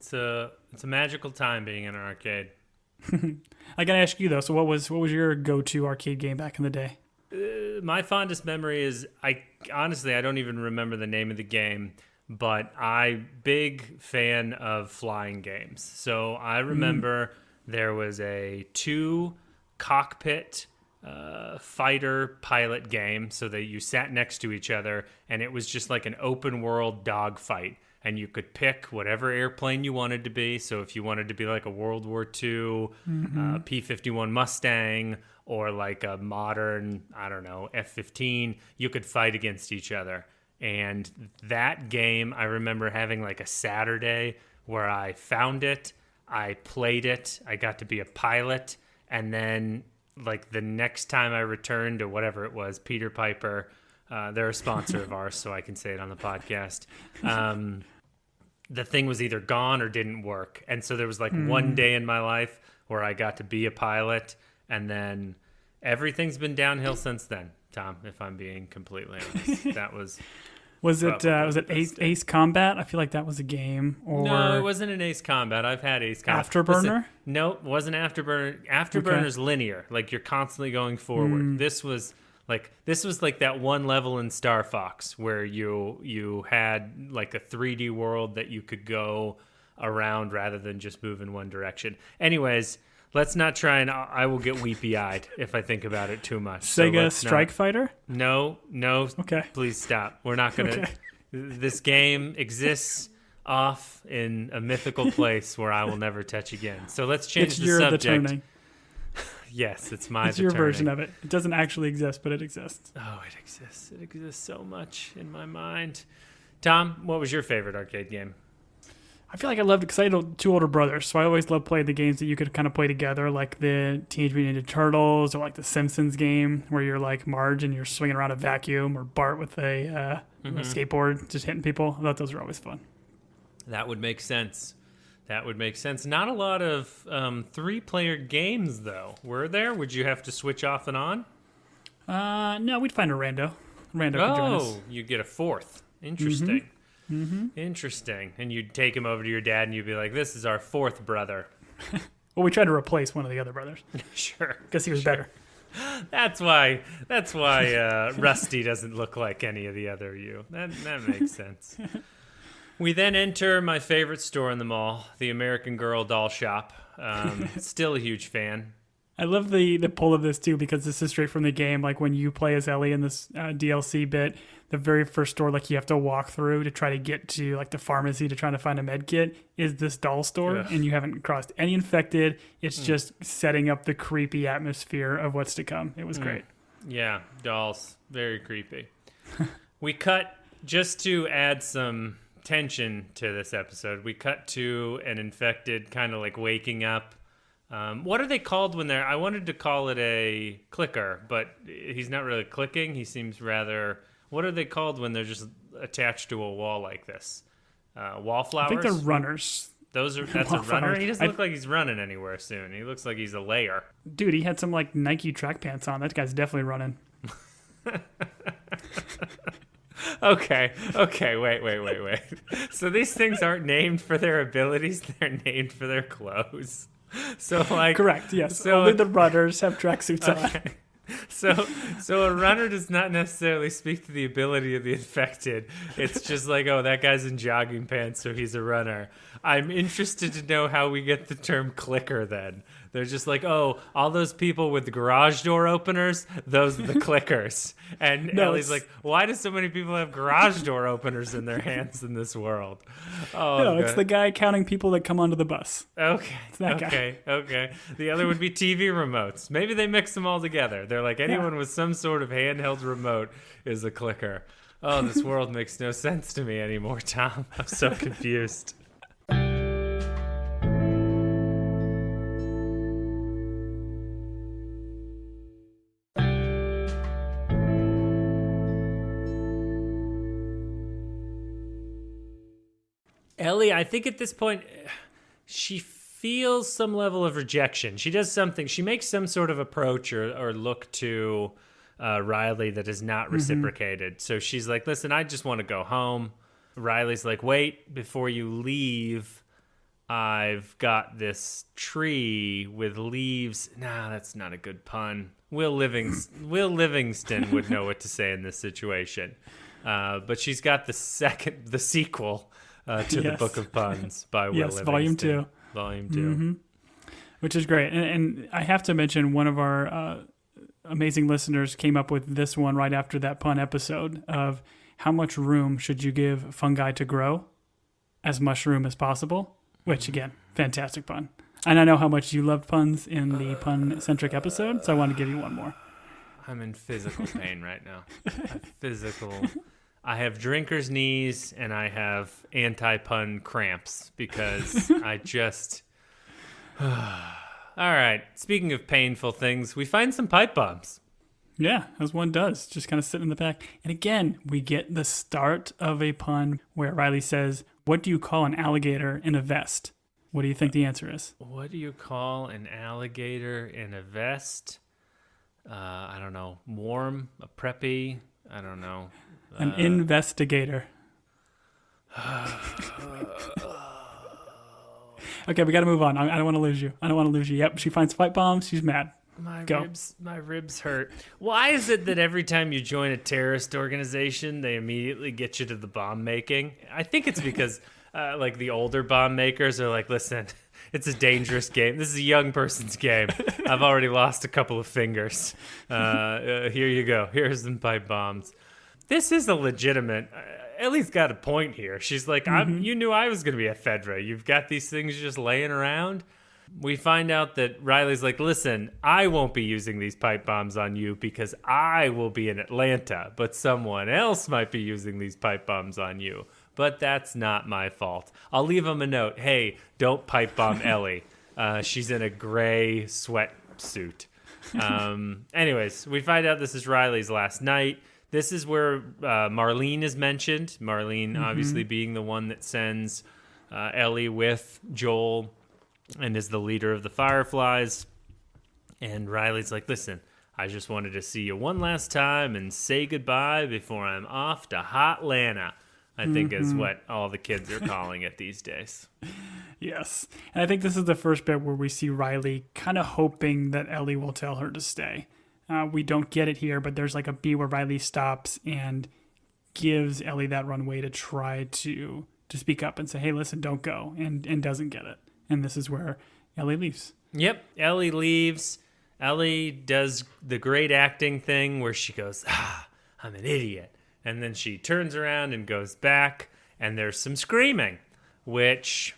It's a magical time being in an arcade. I gotta ask you though. So what was your go-to arcade game back in the day? My fondest memory is I don't even remember the name of the game, but I big fan of flying games. So I remember there was a 2 cockpit fighter pilot game, so that you sat next to each other, and it was just like an open world dogfight, and you could pick whatever airplane you wanted to be. So if you wanted to be like a World War II P-51 Mustang, or like a modern, I don't know, F-15, you could fight against each other. And that game, I remember having like a Saturday where I found it, I played it, I got to be a pilot, and then like the next time I returned to whatever it was, Peter Piper, they're a sponsor of ours, so I can say it on the podcast. The thing was either gone or didn't work. And so there was like one day in my life where I got to be a pilot, and then everything's been downhill since then, Tom, if I'm being completely honest. That was... Was it Ace Combat? I feel like that was a game. Or no, it wasn't an Ace Combat. I've had Ace Combat. Afterburner? No, it wasn't Afterburner. Afterburner's linear. Like, you're constantly going forward. This was like that one level in Star Fox where you had like a 3D world that you could go around rather than just move in one direction. Anyways, let's not try, and I will get weepy-eyed if I think about it too much. Sega Strike Fighter? No. Okay. Please stop. We're not going to... Okay. This game exists off in a mythical place where I will never touch again. So let's change the subject. The turning. Yes, it's my It's your version of it. It doesn't actually exist, but it exists. Oh, it exists. It exists so much in my mind. Tom, what was your favorite arcade game? I feel like I loved it because I had 2 older brothers, so I always loved playing the games that you could kind of play together, like the Teenage Mutant Ninja Turtles, or like the Simpsons game where you're like Marge and you're swinging around a vacuum, or Bart with a skateboard just hitting people. I thought those were always fun. That would make sense. Not a lot of 3-player games, though. Were there? Would you have to switch off and on? No, we'd find a rando. Rando could join us. Oh, you get a 4th. Interesting. Interesting. And you'd take him over to your dad and you'd be like, this is our 4th brother. Well, we tried to replace one of the other brothers. Sure. Because he was better. That's why Rusty doesn't look like any of the other you. That makes sense. We then enter my favorite store in the mall, the American Girl doll shop. Still a huge fan. I love the pull of this, too, because this is straight from the game. Like, when you play as Ellie in this DLC bit, the very first store, like, you have to walk through to try to get to, like, the pharmacy to try to find a med kit is this doll store, and you haven't crossed any infected. It's just setting up the creepy atmosphere of what's to come. It was great. Yeah, dolls. Very creepy. We cut, just to add some tension to this episode, we cut to an infected kind of, like, waking up. What are they called when they're... I wanted to call it a clicker, but he's not really clicking. He seems rather... What are they called when they're just attached to a wall like this? Wallflowers? I think they're runners. That's a runner? He doesn't look like he's running anywhere soon. He looks like he's a layer. Dude, he had some like Nike track pants on. That guy's definitely running. Okay, wait. So these things aren't named for their abilities. They're named for their clothes. So like... Correct, yes. So only the runners have tracksuits on. So a runner does not necessarily speak to the ability of the infected. It's just like, oh, that guy's in jogging pants, so he's a runner. I'm interested to know how we get the term clicker then. They're just like, oh, all those people with garage door openers, those are the clickers. And no, Ellie's like, why do so many people have garage door openers in their hands in this world? Oh, no, it's the guy counting people that come onto the bus. Okay. It's that guy. Okay. The other would be TV remotes. Maybe they mix them all together. They're like, anyone with some sort of handheld remote is a clicker. Oh, this world makes no sense to me anymore, Tom. I'm so confused. Ellie, I think at this point, she feels some level of rejection. She does something. She makes some sort of approach or look to Riley that is not reciprocated. So she's like, listen, I just want to go home. Riley's like, wait, before you leave, I've got this tree with leaves. Nah, that's not a good pun. Will Livingston would know what to say in this situation. But she's got the sequel to the Book of Puns by Will Livingston. Volume 2. Volume 2. Mm-hmm. Which is great. And I have to mention, one of our amazing listeners came up with this one right after that pun episode of how much room should you give fungi to grow? As much room as possible. Which, again, fantastic pun. And I know how much you loved puns in the pun-centric episode, so I want to give you one more. I'm in physical pain right now. I have drinker's knees and I have anti-pun cramps because I just... All right. Speaking of painful things, we find some pipe bombs. Yeah, as one does, just kind of sitting in the back. And again, we get the start of a pun where Riley says, "What do you call an alligator in a vest?" What do you think the answer is? What do you call an alligator in a vest? I don't know. Warm? A preppy? I don't know. An investigator. Okay, we got to move on. I don't want to lose you. Yep, she finds pipe bombs. She's mad. My ribs hurt. Why is it that every time you join a terrorist organization, they immediately get you to the bomb making? I think it's because like the older bomb makers are like, listen, it's a dangerous game. This is a young person's game. I've already lost a couple of fingers. Here you go. Here's some pipe bombs. This is a legitimate... Ellie's got a point here. She's like, you knew I was going to be a Fedra. You've got these things just laying around. We find out that Riley's like, listen, I won't be using these pipe bombs on you because I will be in Atlanta, but someone else might be using these pipe bombs on you. But that's not my fault. I'll leave him a note. Hey, don't pipe bomb Ellie. She's in a gray sweatsuit. Anyways, we find out this is Riley's last night. This is where Marlene is mentioned. Marlene obviously being the one that sends Ellie with Joel and is the leader of the Fireflies. And Riley's like, listen, I just wanted to see you one last time and say goodbye before I'm off to Hotlanta, I think is what all the kids are calling it these days. Yes. And I think this is the first bit where we see Riley kind of hoping that Ellie will tell her to stay. We don't get it here, but there's like a beat where Riley stops and gives Ellie that runway to try to speak up and say, hey, listen, don't go, and doesn't get it. And this is where Ellie leaves. Yep, Ellie leaves. Ellie does the great acting thing where she goes, I'm an idiot. And then she turns around and goes back, and there's some screaming, which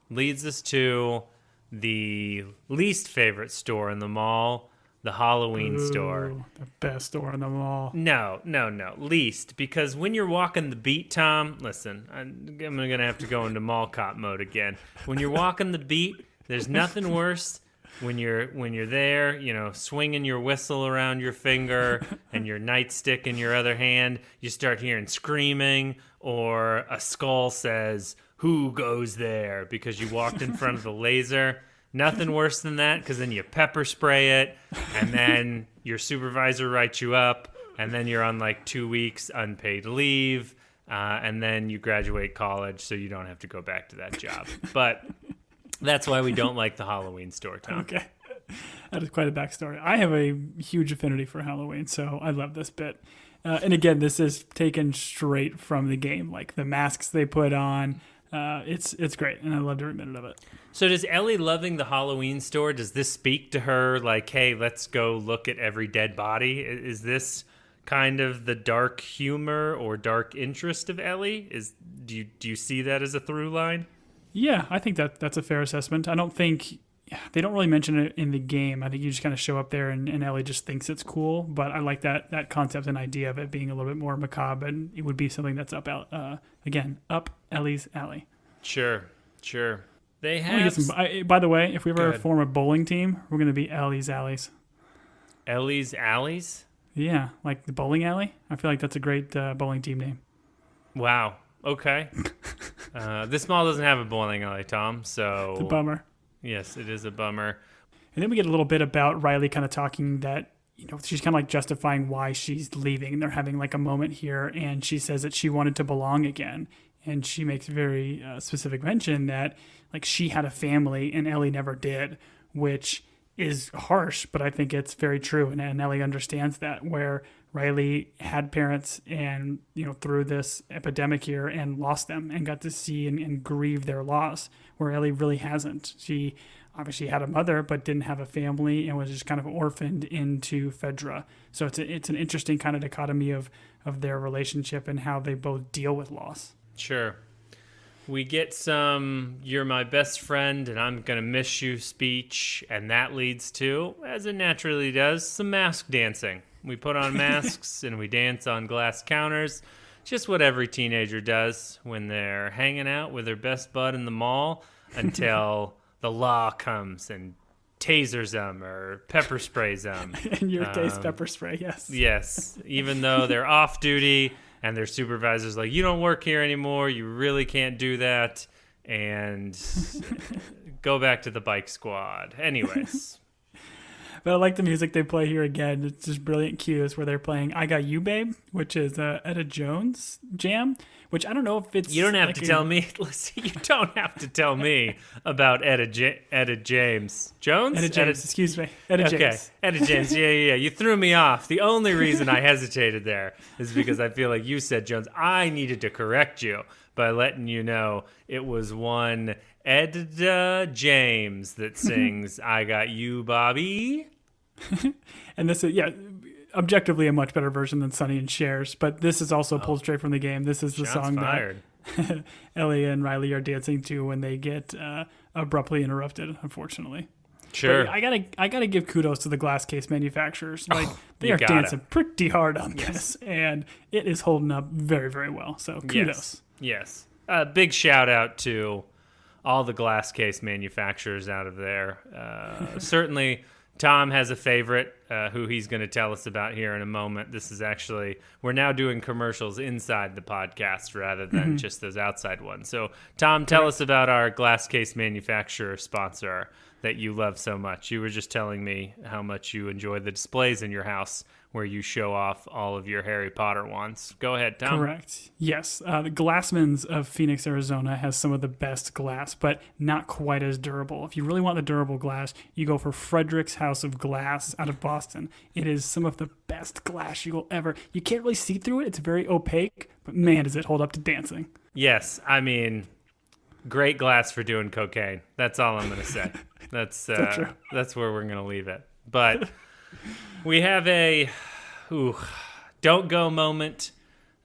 leads us to the least favorite store in the mall, the Halloween store. The best store in the mall. No. Least. Because when you're walking the beat, Tom, listen, I'm going to have to go into mall cop mode again. When you're walking the beat, there's nothing worse when you're there, you know, swinging your whistle around your finger and your nightstick in your other hand. You start hearing screaming, or a skull says, "Who goes there?" because you walked in front of the laser. Nothing worse than that, because then you pepper spray it, and then your supervisor writes you up, and then you're on like 2 weeks unpaid leave, and then you graduate college, so you don't have to go back to that job. But that's why we don't like the Halloween store, Tom. Okay. That is quite a backstory. I have a huge affinity for Halloween, so I love this bit. And again, this is taken straight from the game, like the masks they put on. It's great, and I loved every minute of it. So does Ellie loving the Halloween store, does this speak to her like, hey, let's go look at every dead body? Is this kind of the dark humor or dark interest of Ellie? Do you see that as a through line? Yeah, I think that's a fair assessment. I don't think they don't really mention it in the game. I think you just kind of show up there and Ellie just thinks it's cool. But I like that concept and idea of it being a little bit more macabre, and it would be something that's up Ellie's alley. Sure. They have. By the way, if we ever form a bowling team, we're going to be Ellie's Alleys. Ellie's Alleys? Yeah, like the bowling alley. I feel like that's a great bowling team name. Wow. Okay. This mall doesn't have a bowling alley, Tom. So it's a bummer. Yes, it is a bummer. And then we get a little bit about Riley kind of talking that, you know, she's kind of like justifying why she's leaving. They're having like a moment here, and she says that she wanted to belong again. and she makes very specific mention that like she had a family and Ellie never did, which is harsh, but I think it's very true. And Ellie understands that, where Riley had parents and, through this epidemic here and lost them and got to see and grieve their loss, where Ellie really hasn't. She obviously had a mother, but didn't have a family and was just kind of orphaned into Fedra. So it's an interesting kind of dichotomy of their relationship and how they both deal with loss. Sure. We get some "you're my best friend and I'm gonna miss you" speech, and that leads to, as it naturally does, some mask dancing. We put on masks and we dance on glass counters, just what every teenager does when they're hanging out with their best bud in the mall, until the law comes and tasers them or pepper sprays them. In your case, pepper spray, yes. Yes, even though they're off duty and their supervisor's like, "You don't work here anymore, you really can't do that," and go back to the bike squad. Anyways. But I like the music they play here again. It's just brilliant cues where they're playing "I Got You, Babe," which is Etta Jones jam, which I don't know if it's... You don't have to tell me. Listen, you don't have to tell me about Etta James. Jones? Etta James, excuse me. Etta James. Okay, Etta James. Yeah. You threw me off. The only reason I hesitated there is because I feel like you said Jones. I needed to correct you by letting you know it was one Etta James that sings "I Got You, Bobby." And this is, objectively a much better version than Sonny and Cher's, but this is also pulled straight from the game. This is the song fired. that Ellie and Riley are dancing to when they get abruptly interrupted, unfortunately. Sure. But I gotta give kudos to the glass case manufacturers. Like, they are dancing pretty hard on this, and it is holding up very, very well. So kudos. Yes. Big shout out to all the glass case manufacturers out of there. Certainly, Tom has a favorite who he's going to tell us about here in a moment. This is actually, we're now doing commercials inside the podcast rather than just those outside ones. So, Tom, tell us about our glass case manufacturer sponsor that you love so much. You were just telling me how much you enjoy the displays in your house where you show off all of your Harry Potter wands. Go ahead, Tom. Correct. Yes. The Glassman's of Phoenix, Arizona has some of the best glass, but not quite as durable. If you really want the durable glass, you go for Frederick's House of Glass out of Boston. It is some of the best glass you will ever... You can't really see through it. It's very opaque, but man, does it hold up to dancing. Yes. I mean, great glass for doing cocaine. That's all I'm going to say. That's where we're going to leave it. But... we have a don't go moment.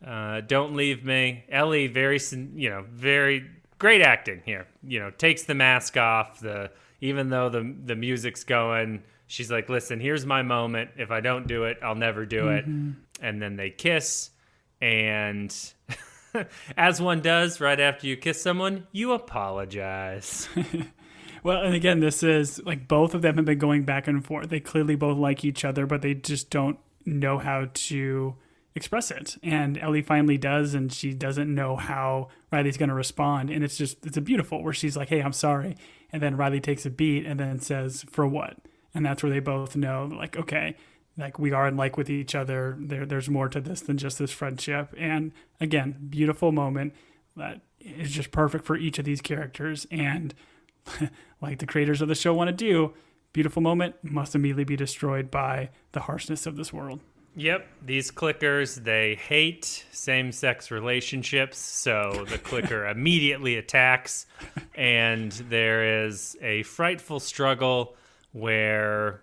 Don't leave me. Ellie, very great acting here. Takes the mask off. Even though the music's going, she's like, "Listen, here's my moment. If I don't do it, I'll never do it." And then they kiss, and as one does right after you kiss someone, you apologize. Well, and again, this is like both of them have been going back and forth. They clearly both like each other, but they just don't know how to express it. And Ellie finally does, and she doesn't know how Riley's going to respond. And it's a beautiful where she's like, "Hey, I'm sorry." And then Riley takes a beat and then says, "For what?" And that's where they both know, like, okay, like we are in like with each other. There's more to this than just this friendship. And again, beautiful moment that is just perfect for each of these characters. And like the creators of the show want to do, beautiful moment must immediately be destroyed by the harshness of this world. Yep, these clickers, they hate same-sex relationships, so the clicker immediately attacks, and there is a frightful struggle where,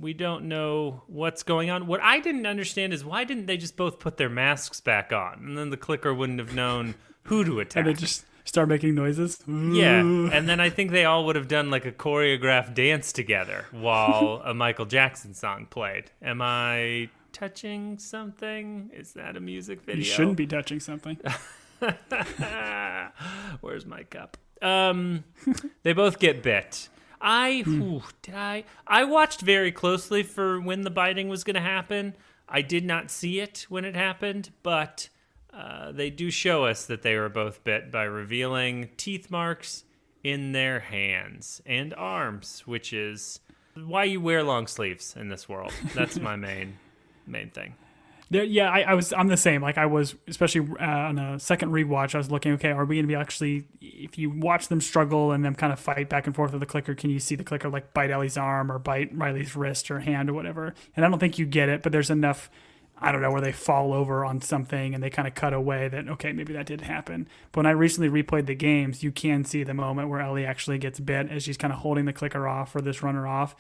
we don't know what's going on. What I didn't understand is why didn't they just both put their masks back on, and then the clicker wouldn't have known who to attack. And they just start making noises. Yeah, and then I think they all would have done like a choreographed dance together while a Michael Jackson song played. Am I touching something? Is that a music video? You shouldn't be touching something. Where's my cup? They both get bit. I watched very closely for when the biting was going to happen. I did not see it when it happened, but... they do show us that they were both bit by revealing teeth marks in their hands and arms, which is why you wear long sleeves in this world. That's my main thing. Yeah, I'm the same. Like I was, especially on a second rewatch, I was looking, okay, are we going to be actually, if you watch them struggle and them kind of fight back and forth with the clicker, can you see the clicker like bite Ellie's arm or bite Riley's wrist or hand or whatever? And I don't think you get it, but there's enough, I don't know, where they fall over on something and they kind of cut away that, okay, maybe that did happen. But when I recently replayed the games, you can see the moment where Ellie actually gets bit as she's kind of holding the clicker off or this runner off,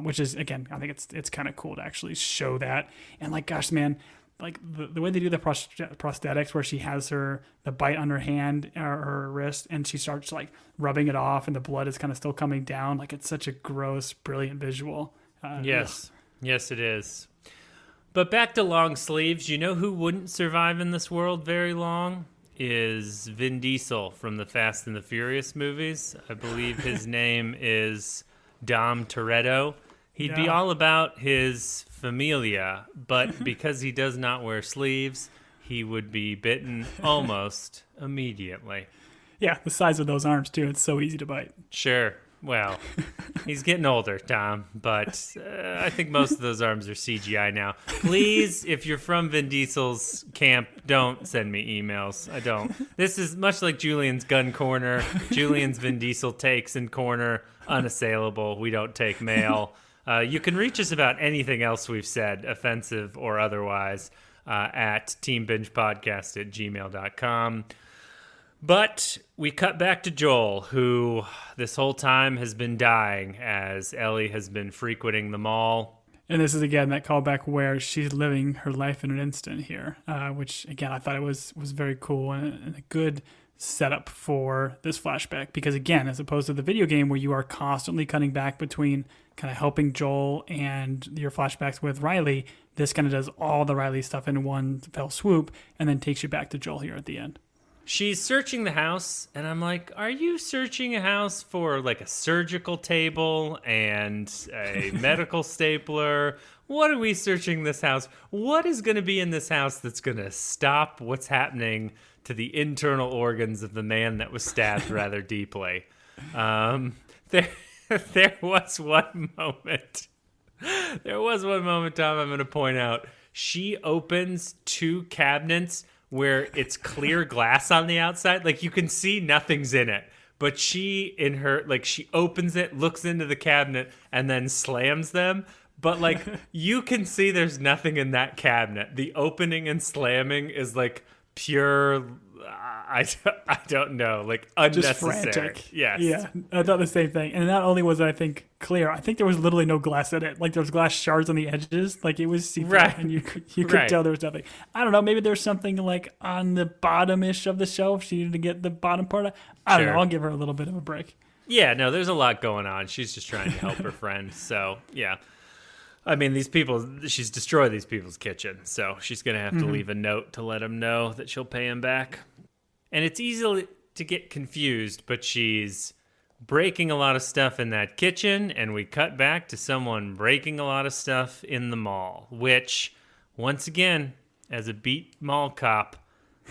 which is, again, I think it's kind of cool to actually show that. And like, gosh, man, like the way they do the prosthetics where she has the bite on her hand or her wrist and she starts like rubbing it off and the blood is kind of still coming down. Like it's such a gross, brilliant visual. Yes. Yes, it is. But back to long sleeves. You know who wouldn't survive in this world very long? Is Vin Diesel from the Fast and the Furious movies. I believe his name is Dom Toretto. He'd be all about his familia, but because he does not wear sleeves, he would be bitten almost immediately. Yeah, the size of those arms, too. It's so easy to bite. Sure. Well, he's getting older, Tom, but I think most of those arms are CGI now. Please, if you're from Vin Diesel's camp, don't send me emails. I don't. This is much like Julian's gun corner. Julian's Vin Diesel takes in corner, unassailable. We don't take mail. You can reach us about anything else we've said, offensive or otherwise, at teambingepodcast@gmail.com. But we cut back to Joel, who this whole time has been dying as Ellie has been frequenting the mall. And this is, again, that callback where she's living her life in an instant here, which, again, I thought it was very cool and a good setup for this flashback. Because, again, as opposed to the video game where you are constantly cutting back between kind of helping Joel and your flashbacks with Riley, this kind of does all the Riley stuff in one fell swoop and then takes you back to Joel here at the end. She's searching the house, and I'm like, are you searching a house for like a surgical table and a medical stapler? What are we searching this house? What is going to be in this house that's going to stop what's happening to the internal organs of the man that was stabbed rather deeply? There was one moment. There was one moment, Tom, I'm going to point out. She opens two cabinets where it's clear glass on the outside. Like, you can see nothing's in it. But she opens it, looks into the cabinet, and then slams them. But, like, you can see there's nothing in that cabinet. The opening and slamming is, like, pure, I don't know, like, unnecessary. Just frantic. Yes. Yeah, I thought the same thing. And not only was it, I think, clear, I think there was literally no glass in it. Like, there was glass shards on the edges. Like, it was see-through, right. And you could tell there was nothing. I don't know, maybe there's something, like, on the bottom-ish of the shelf. She needed to get the bottom part. I don't know, I'll give her a little bit of a break. Yeah, no, there's a lot going on. She's just trying to help her friend. So, yeah. I mean, she's destroyed these people's kitchen, so she's going to have to leave a note to let them know that she'll pay him back. And it's easy to get confused, but she's breaking a lot of stuff in that kitchen, and we cut back to someone breaking a lot of stuff in the mall, which, once again, as a beat mall cop,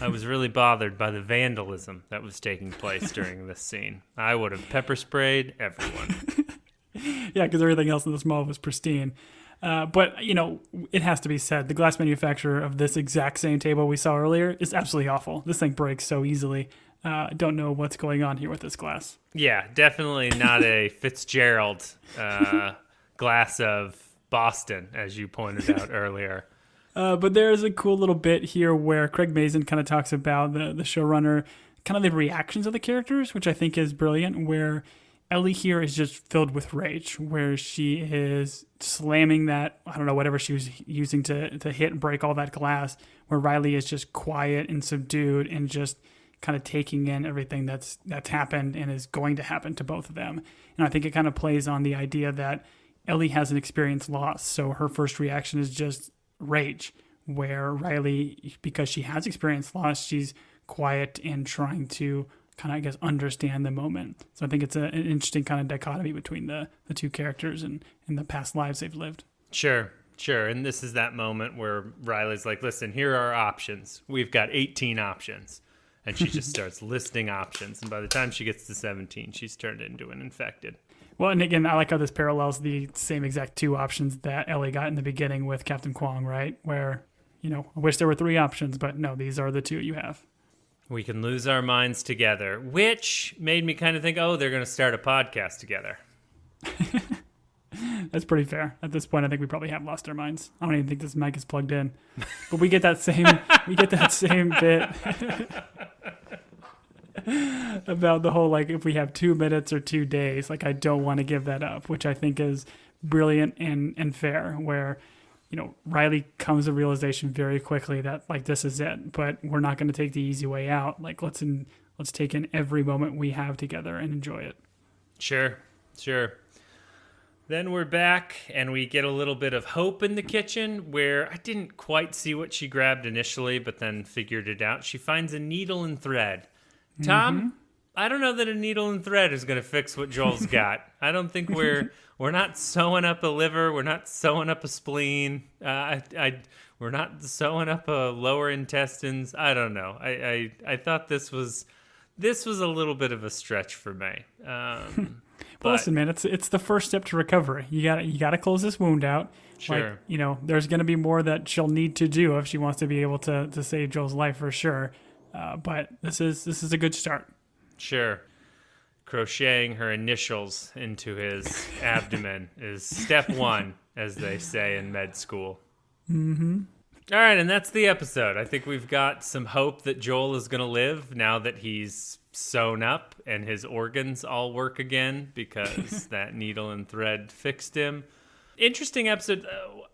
I was really bothered by the vandalism that was taking place during this scene. I would have pepper sprayed everyone. Yeah, because everything else in this mall was pristine. But, you know, it has to be said, the glass manufacturer of this exact same table we saw earlier is absolutely awful. This thing breaks so easily. I don't know what's going on here with this glass. Yeah, definitely not a Fitzgerald glass of Boston, as you pointed out earlier. But there's a cool little bit here where Craig Mazin kind of talks about the showrunner, kind of the reactions of the characters, which I think is brilliant, where Ellie here is just filled with rage, where she is slamming that, I don't know, whatever she was using to hit and break all that glass, where Riley is just quiet and subdued and just kind of taking in everything that's happened and is going to happen to both of them. And I think it kind of plays on the idea that Ellie hasn't experienced loss, so her first reaction is just rage, where Riley, because she has experienced loss, she's quiet and trying to kind of, I guess, understand the moment. So I think it's an interesting kind of dichotomy between the two characters and the past lives they've lived. Sure. And this is that moment where Riley's like, listen, here are our options. We've got 18 options. And she just starts listing options. And by the time she gets to 17, she's turned into an infected. Well, and again, I like how this parallels the same exact two options that Ellie got in the beginning with Captain Kwong, right? Where I wish there were 3 options, but no, these are the 2 you have. We can lose our minds together, which made me kind of think, oh, they're going to start a podcast together. That's pretty fair. At this point, I think we probably have lost our minds. I don't even think this mic is plugged in, but we get that same bit about the whole, like, if we have 2 minutes or 2 days, like, I don't want to give that up, which I think is brilliant and fair, where, Riley comes to realization very quickly that, like, this is it, but we're not going to take the easy way out. Like, let's take in every moment we have together and enjoy it. Sure. Then we're back, and we get a little bit of hope in the kitchen, where I didn't quite see what she grabbed initially, but then figured it out. She finds a needle and thread. Tom, I don't know that a needle and thread is going to fix what Joel's got. I don't think we're not sewing up a liver. We're not sewing up a spleen. We're not sewing up a lower intestines. I don't know. I thought this was a little bit of a stretch for me. But listen, man, it's the first step to recovery. You gotta close this wound out. Sure. Like, there's gonna be more that she'll need to do if she wants to be able to save Joel's life for sure. But this is a good start. Sure. Crocheting her initials into his abdomen is step 1, as they say in med school. Mm-hmm. All right, and that's the episode. I think we've got some hope that Joel is going to live now that he's sewn up and his organs all work again because that needle and thread fixed him. Interesting episode.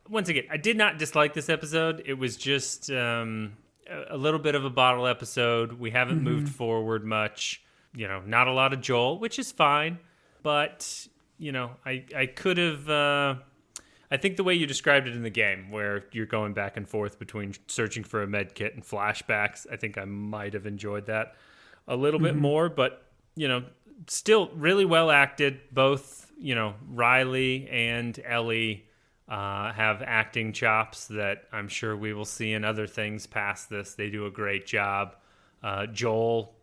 Once again, I did not dislike this episode. It was just a little bit of a bottle episode. We haven't moved forward much. Not a lot of Joel, which is fine. But, I could have... I think the way you described it in the game, where you're going back and forth between searching for a med kit and flashbacks, I think I might have enjoyed that a little bit more. But, still really well acted. Both, Riley and Ellie have acting chops that I'm sure we will see in other things past this. They do a great job. Joel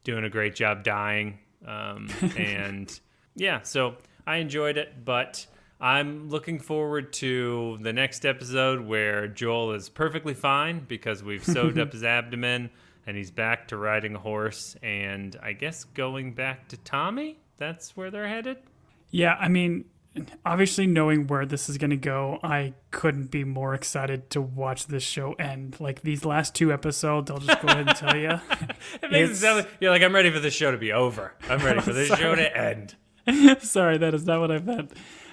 doing a great job dying. And yeah, so I enjoyed it, but I'm looking forward to the next episode where Joel is perfectly fine because we've sewed up his abdomen and he's back to riding a horse and I guess going back to Tommy. That's where they're headed. Yeah, I mean, obviously knowing where this is going to go, I couldn't be more excited to watch this show end. Like, these last 2 episodes, I'll just go ahead and tell you. It makes it sound like you're like, I'm ready for this show to be over. I'm ready for this show to end. Sorry, that is not what I meant.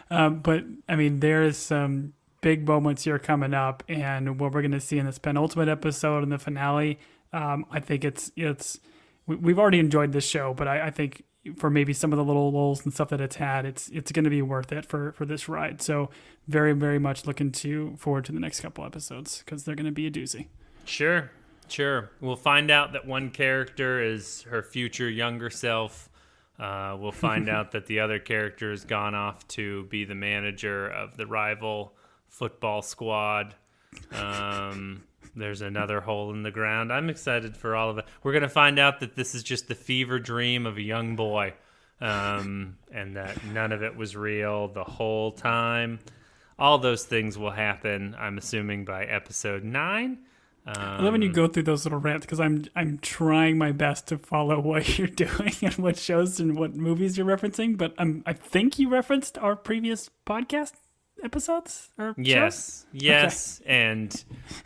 But, I mean, there is some big moments here coming up, and what we're going to see in this penultimate episode and the finale, I think we've already enjoyed this show, but I think for maybe some of the little lulls and stuff that it's had, it's going to be worth it for this ride. So very, very much looking forward to the next couple episodes because they're going to be a doozy. Sure. We'll find out that one character is her future younger self. We'll find out that the other character has gone off to be the manager of the rival football squad. There's another hole in the ground. I'm excited for all of it. We're going to find out that this is just the fever dream of a young boy, and that none of it was real the whole time. All those things will happen, I'm assuming, by episode 9. I love when you go through those little rants because I'm trying my best to follow what you're doing and what shows and what movies you're referencing. But I think you referenced our previous podcast episodes or yes, shows? Okay.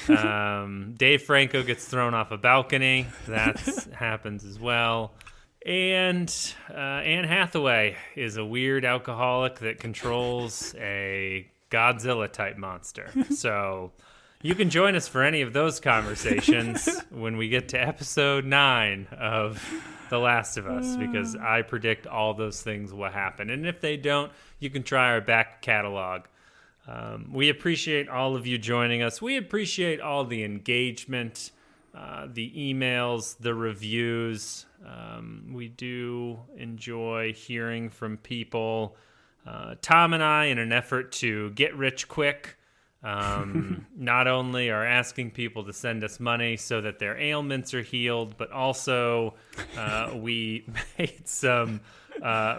And Dave Franco gets thrown off a balcony. That happens as well. And Anne Hathaway is a weird alcoholic that controls a Godzilla-type monster. So you can join us for any of those conversations when we get to episode 9 of The Last of Us, because I predict all those things will happen. And if they don't, you can try our back catalog. We appreciate all of you joining us. We appreciate all the engagement, the emails, the reviews. We do enjoy hearing from people. Tom and I, in an effort to get rich quick, not only are asking people to send us money so that their ailments are healed, but also we made some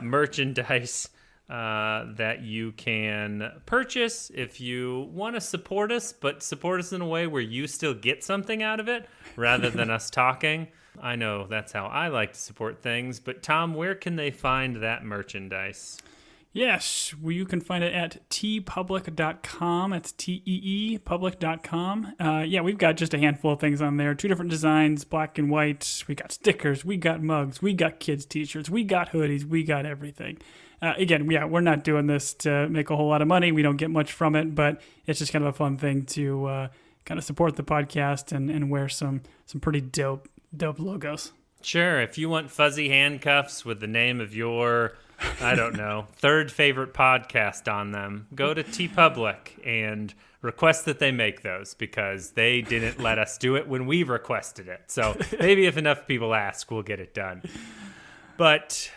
merchandise that you can purchase if you want to support us, but support us in a way where you still get something out of it rather than us talking. I know that's how I like to support things, but Tom, where can they find that merchandise? Yes, well, you can find it at teepublic.com. It's teepublic.com. Yeah, we've got just a handful of things on there. 2 different designs, black and white. We got stickers. We got mugs. We got kids' t-shirts. We got hoodies. We got everything. Again, yeah, we're not doing this to make a whole lot of money. We don't get much from it, but it's just kind of a fun thing to kind of support the podcast and wear some pretty dope logos. Sure. If you want fuzzy handcuffs with the name of your, I don't know, third favorite podcast on them, go to TeePublic and request that they make those because they didn't let us do it when we requested it. So maybe if enough people ask, we'll get it done. But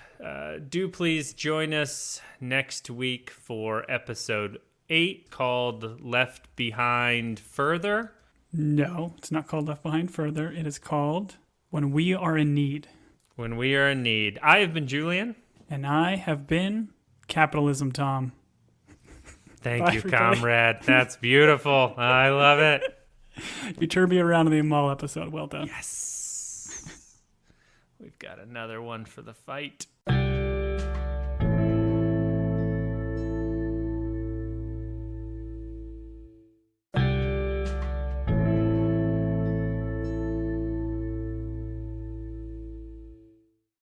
do please join us next week for episode 8 called Left Behind Further. No, it's not called Left Behind Further. It is called When We Are in Need. When We Are in Need. I have been Julian. And I have been Capitalism Tom. Thank you, everybody. Comrade. That's beautiful. I love it. You turned me around in the mall episode. Well done. Yes. We've got another one for the fight.